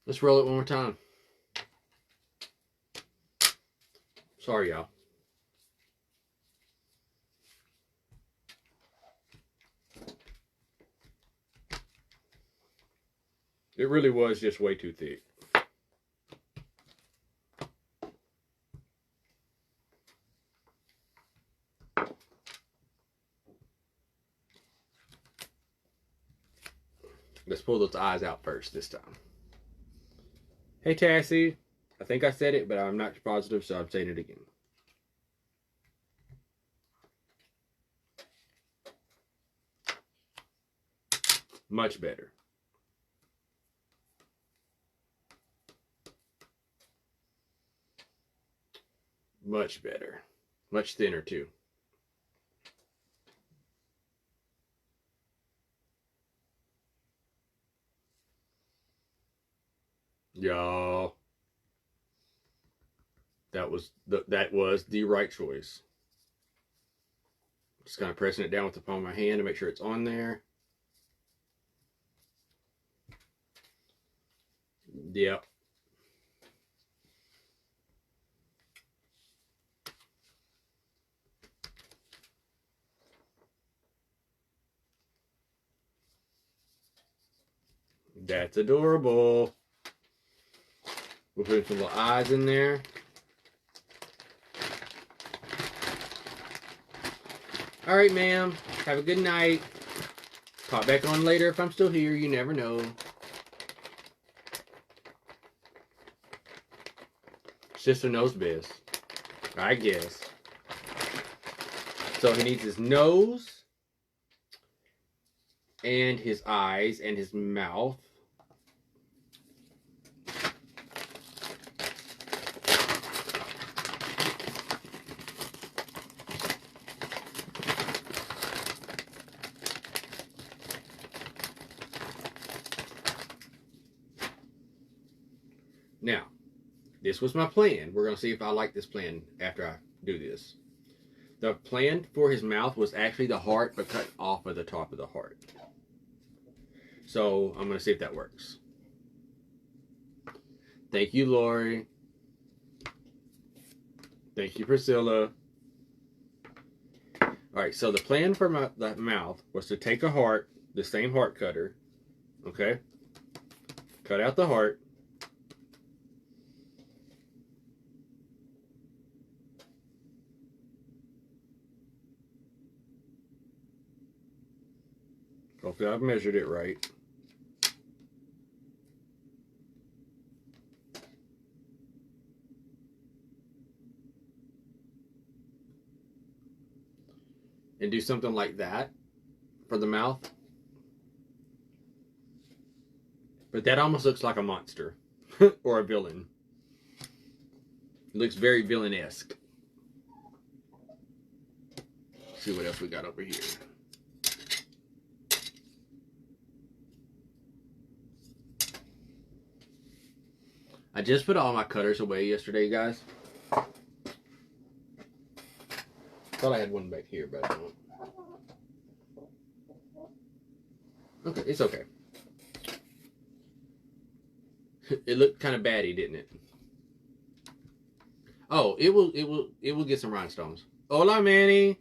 Let's roll it one more time. Sorry, y'all. It really was just way too thick. Let's pull those eyes out first this time. Hey, Tassie. I think I said it, but I'm not positive, so I'm saying it again. Much better. Much better. Much thinner, too. Y'all. That was the right choice. Just kind of pressing it down with the palm of my hand to make sure it's on there. Yep. That's adorable. We'll put some little eyes in there. All right, ma'am. Have a good night. Pop back on later if I'm still here. You never know. Sister knows best, I guess. So he needs his nose and his eyes and his mouth. Now, this was my plan. We're going to see if I like this plan after I do this. The plan for his mouth was actually the heart, but cut off of the top of the heart. So, I'm going to see if that works. Thank you, Lori. Thank you, Priscilla. Alright, so the plan for the mouth was to take a heart, the same heart cutter, okay? Cut out the heart. Hopefully I've measured it right. And do something like that for the mouth. But that almost looks like a monster or a villain. It looks very villain-esque. See what else we got over here. I just put all my cutters away yesterday, guys. Thought I had one back here, but I don't. Okay, it's okay. It looked kind of batty, didn't it? Oh, it will get some rhinestones. Hola, Manny.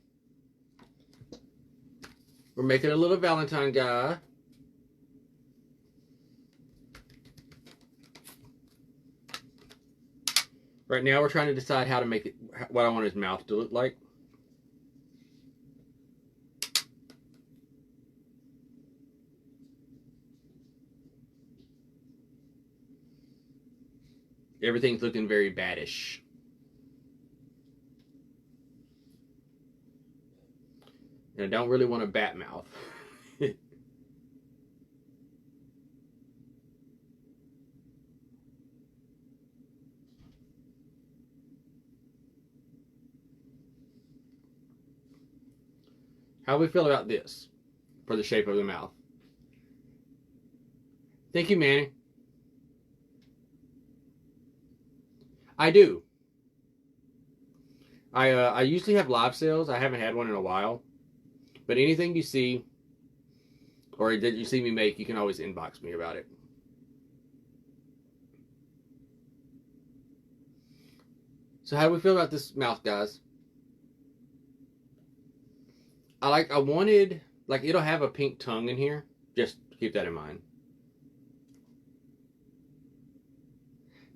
We're making a little Valentine guy. Right now, we're trying to decide how to make it, what I want his mouth to look like. Everything's looking very baddish. And I don't really want a bat mouth. How do we feel about this for the shape of the mouth? Thank you, Manny. I do. I usually have live sales. I haven't had one in a while. But anything you see or that you see me make, you can always inbox me about it. So how do we feel about this mouth, guys? I wanted, like, it'll have a pink tongue in here. Just keep that in mind.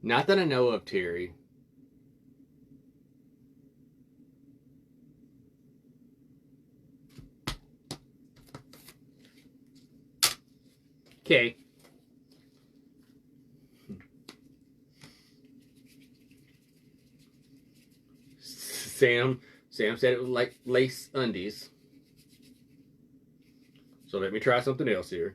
Not that I know of, Terry. Okay. Sam said it was like lace undies. So let me try something else here.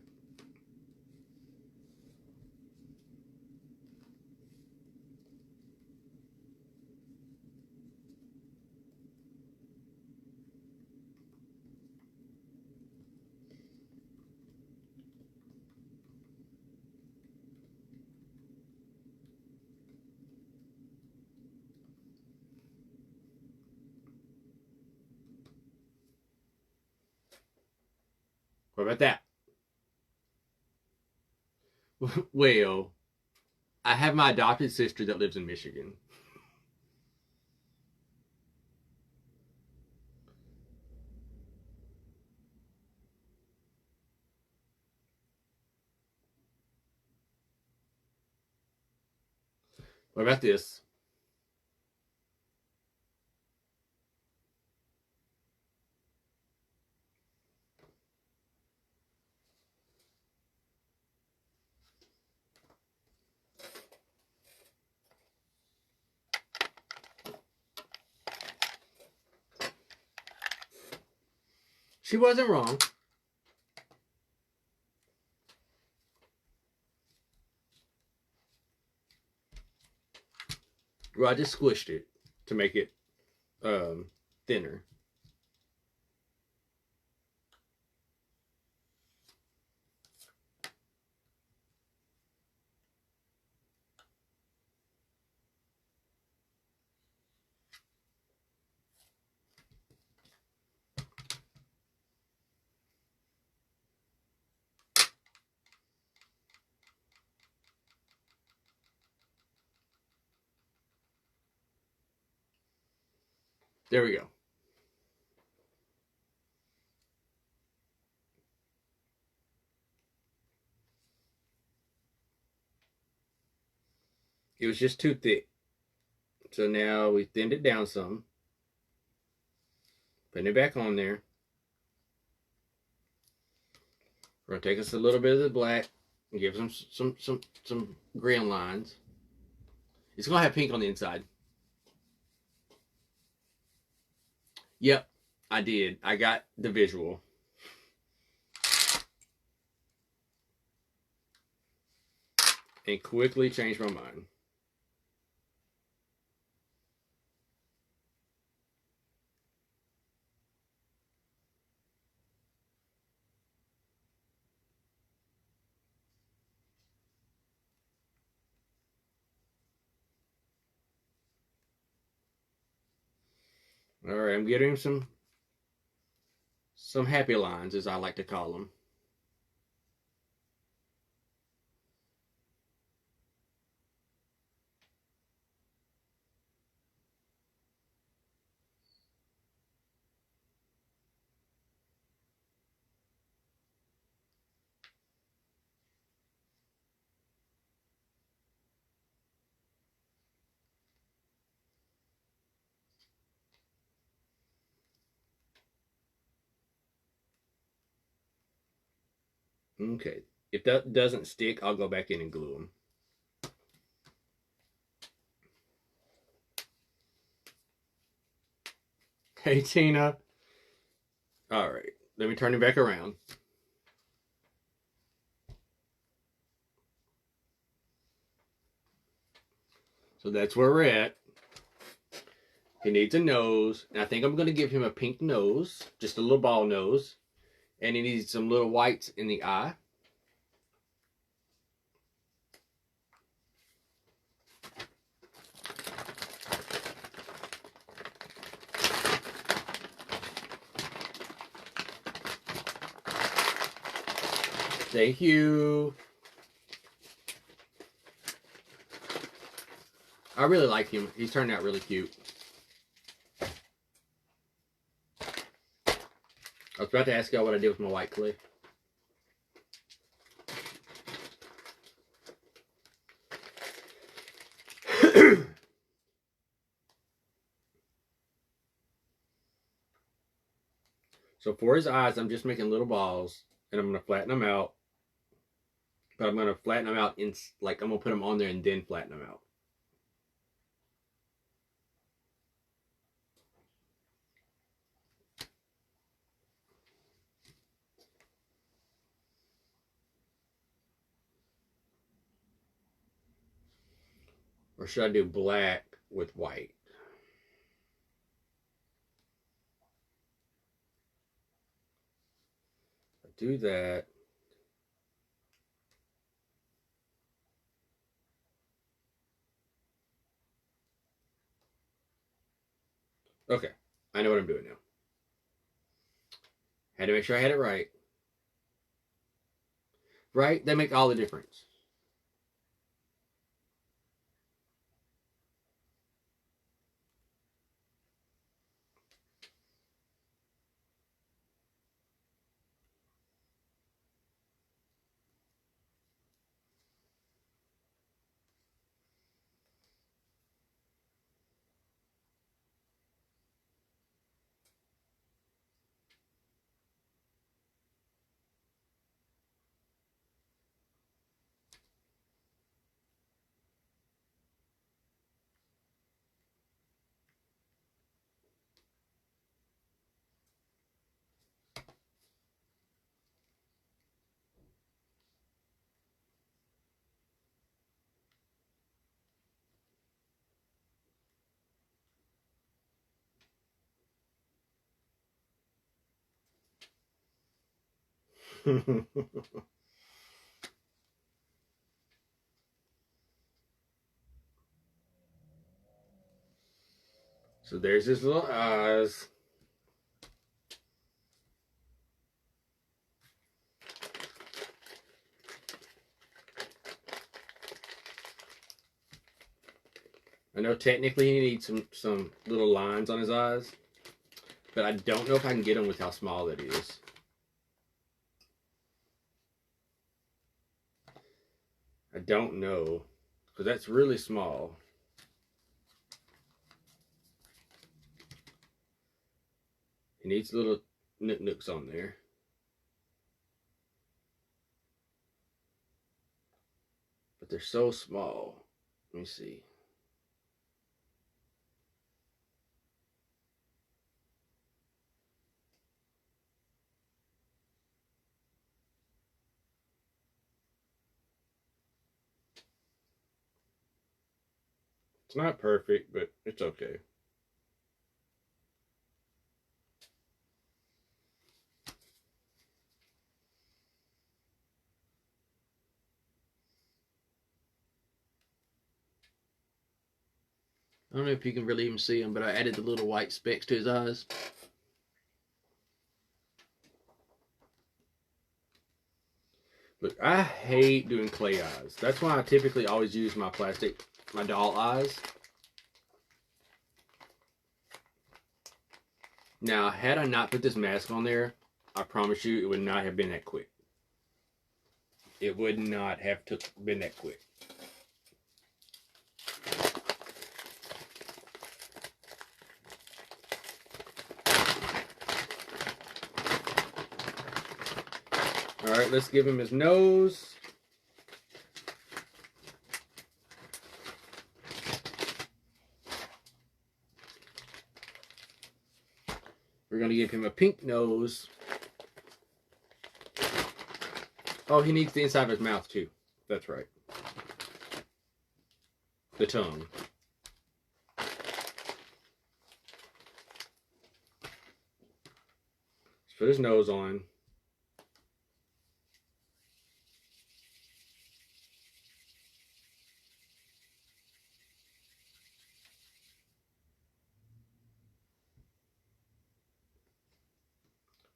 What about that? Well, I have my adopted sister that lives in Michigan. What about this? She wasn't wrong. Well, I just squished it to make it thinner. There we go. It was just too thick. So now we thinned it down some. Putting it back on there. We're gonna take us a little bit of the black and give some grand lines. It's gonna have pink on the inside. Yep, I did. I got the visual. And quickly changed my mind. All right, I'm getting some happy lines, as I like to call them. Okay, if that doesn't stick, I'll go back in and glue them. Hey, Tina. All right, let me turn it back around. So that's where we're at. He needs a nose, and I think I'm going to give him a pink nose, just a little ball nose, and he needs some little whites in the eye. Thank you. I really like him. He's turned out really cute. I was about to ask y'all what I did with my white clay. So for his eyes, I'm just making little balls, and I'm going to flatten them out. But I'm going to flatten them out in, like, I'm going to put them on there and then flatten them out. Or should I do black with white? I do that. Okay, I know what I'm doing now. Had to make sure I had it right. Right? They make all the difference. So there's his little eyes. I know technically he needs some little lines on his eyes, but I don't know if I can get them with how small that is. I don't know, because that's really small. He needs little nooks on there. they're so small. Let me see. It's not perfect, but it's okay. I don't know if you can really even see him, but I added the little white specks to his eyes. Look, I hate doing clay eyes. That's why I typically always use my doll eyes. Now, had I not put this mask on there, I promise you it would not have been that quick. It would not have been that quick. All right, let's give him his nose. We're going to give him a pink nose. Oh, he needs the inside of his mouth too. That's right. The tongue. Let's put his nose on.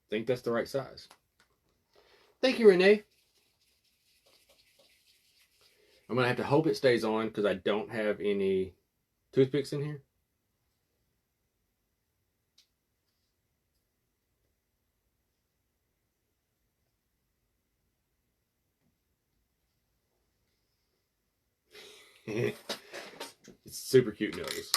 I think that's the right size. Thank you, Renee. I'm going to have to hope it stays on because I don't have any toothpicks in here. It's super cute nose.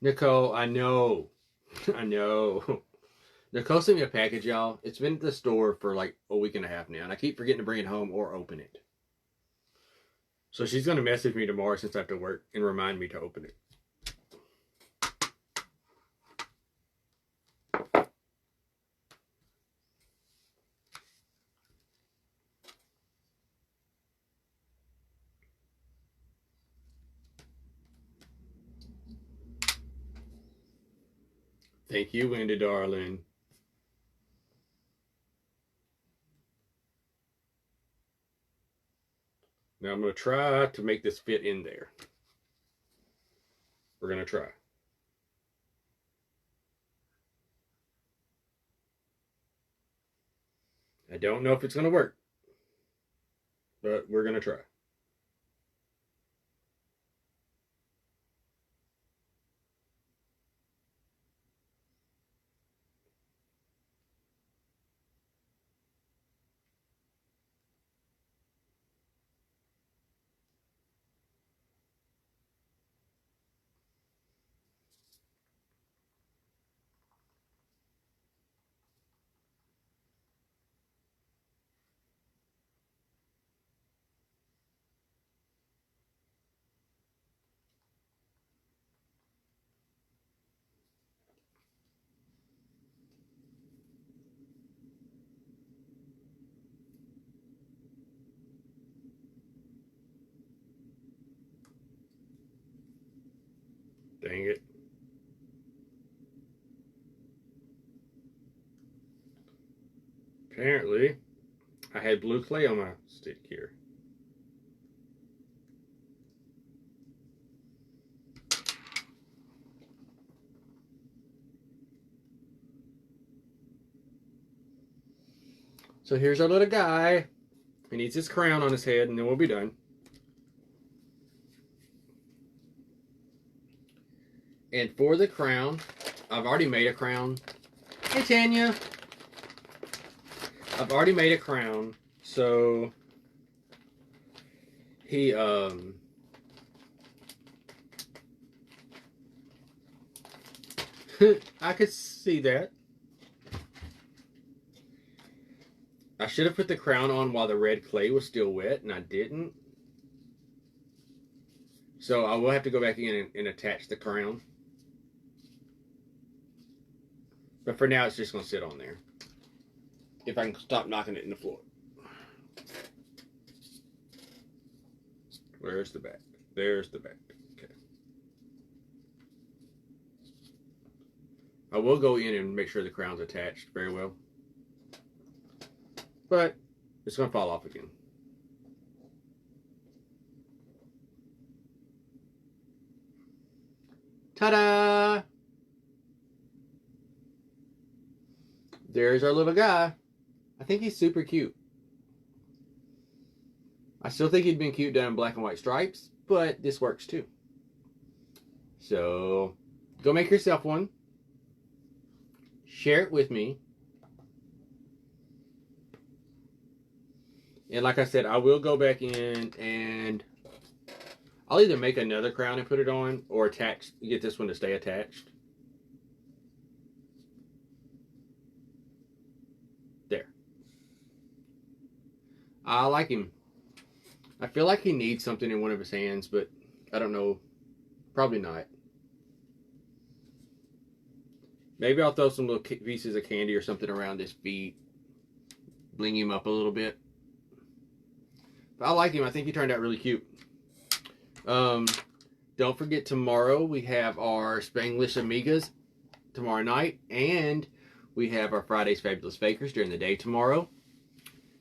Nicole, I know. I know. Nicole sent me a package, y'all. It's been at the store for like a week and a half now, and I keep forgetting to bring it home or open it. So she's going to message me tomorrow since I have to work and remind me to open it. Thank you, Wendy, darling. Now I'm going to try to make this fit in there. We're going to try. I don't know if it's going to work, but we're going to try. Dang it. Apparently, I had blue clay on my stick here. So here's our little guy. He needs his crown on his head, and then we'll be done. And for the crown, I've already made a crown. Hey, Tanya. I've already made a crown, so he I could see that. I should have put the crown on while the red clay was still wet, and I didn't. So I will have to go back in and attach the crown. But for now, it's just going to sit on there. If I can stop knocking it in the floor. Where's the back? There's the back. Okay. I will go in and make sure the crown's attached very well. But it's going to fall off again. Ta-da! There's our little guy. I think he's super cute. I still think he'd been cute done in black and white stripes, but this works too. So, go make yourself one. Share it with me. And like I said, I will go back in and I'll either make another crown and put it on or attach, get this one to stay attached. There. I like him. I feel like he needs something in one of his hands, but I don't know. Probably not. Maybe I'll throw some little pieces of candy or something around his feet. Bling him up a little bit. But I like him. I think he turned out really cute. Don't forget, tomorrow we have our Spanglish Amigas tomorrow night. And we have our Friday's Fabulous Fakers during the day tomorrow.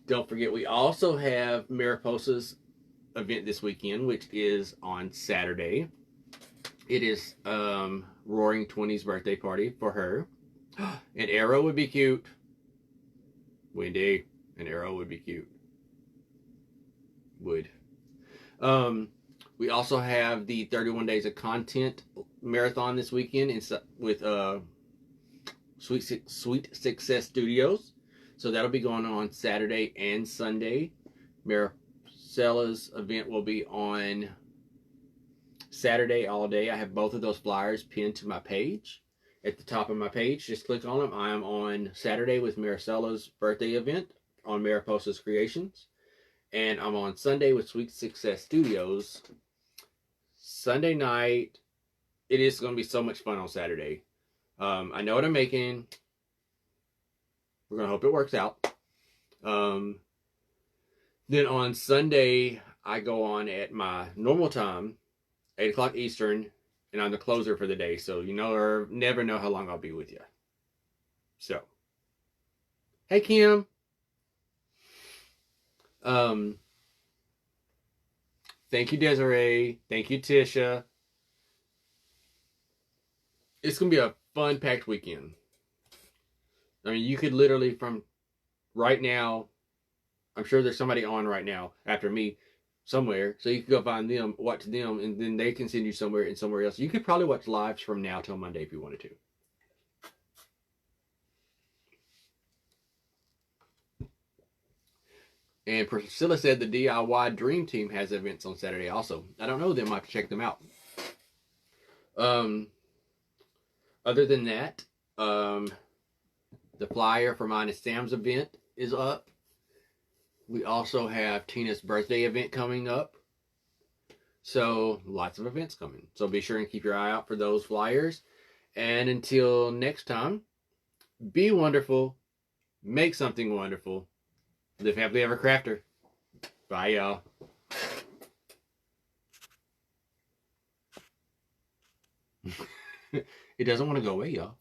Don't forget, we also have Mariposa's event this weekend, which is on Saturday. It is Roaring 20's birthday party for her. An arrow would be cute. Wendy, an arrow would be cute. Would. We also have the 31 Days of Content marathon this weekend with Sweet Success Studios. So that'll be going on Saturday and Sunday. Maricella's event will be on Saturday all day. I have both of those flyers pinned to my page. At the top of my page, just click on them. I am on Saturday with Maricella's birthday event on Mariposa's Creations. And I'm on Sunday with Sweet Success Studios. Sunday night, it is going to be so much fun on Saturday. I know what I'm making. We're going to hope it works out. Then on Sunday, I go on at my normal time, 8 o'clock Eastern, and I'm the closer for the day. So you never know how long I'll be with you. So, hey Kim. Thank you, Desiree. Thank you, Tisha. It's going to be a fun, packed weekend. I mean, you could literally, from right now, I'm sure there's somebody on right now after me somewhere, so you could go find them, watch them, and then they can send you somewhere and somewhere else. You could probably watch lives from now till Monday if you wanted to. And Priscilla said the DIY Dream Team has events on Saturday also. I don't know them. I have to check them out. Other than that, the flyer for mine is Sam's event is up. We also have Tina's birthday event coming up. So, lots of events coming. So, be sure and keep your eye out for those flyers. And until next time, be wonderful. Make something wonderful. Live happily ever crafter. Bye, y'all. It doesn't want to go away, y'all.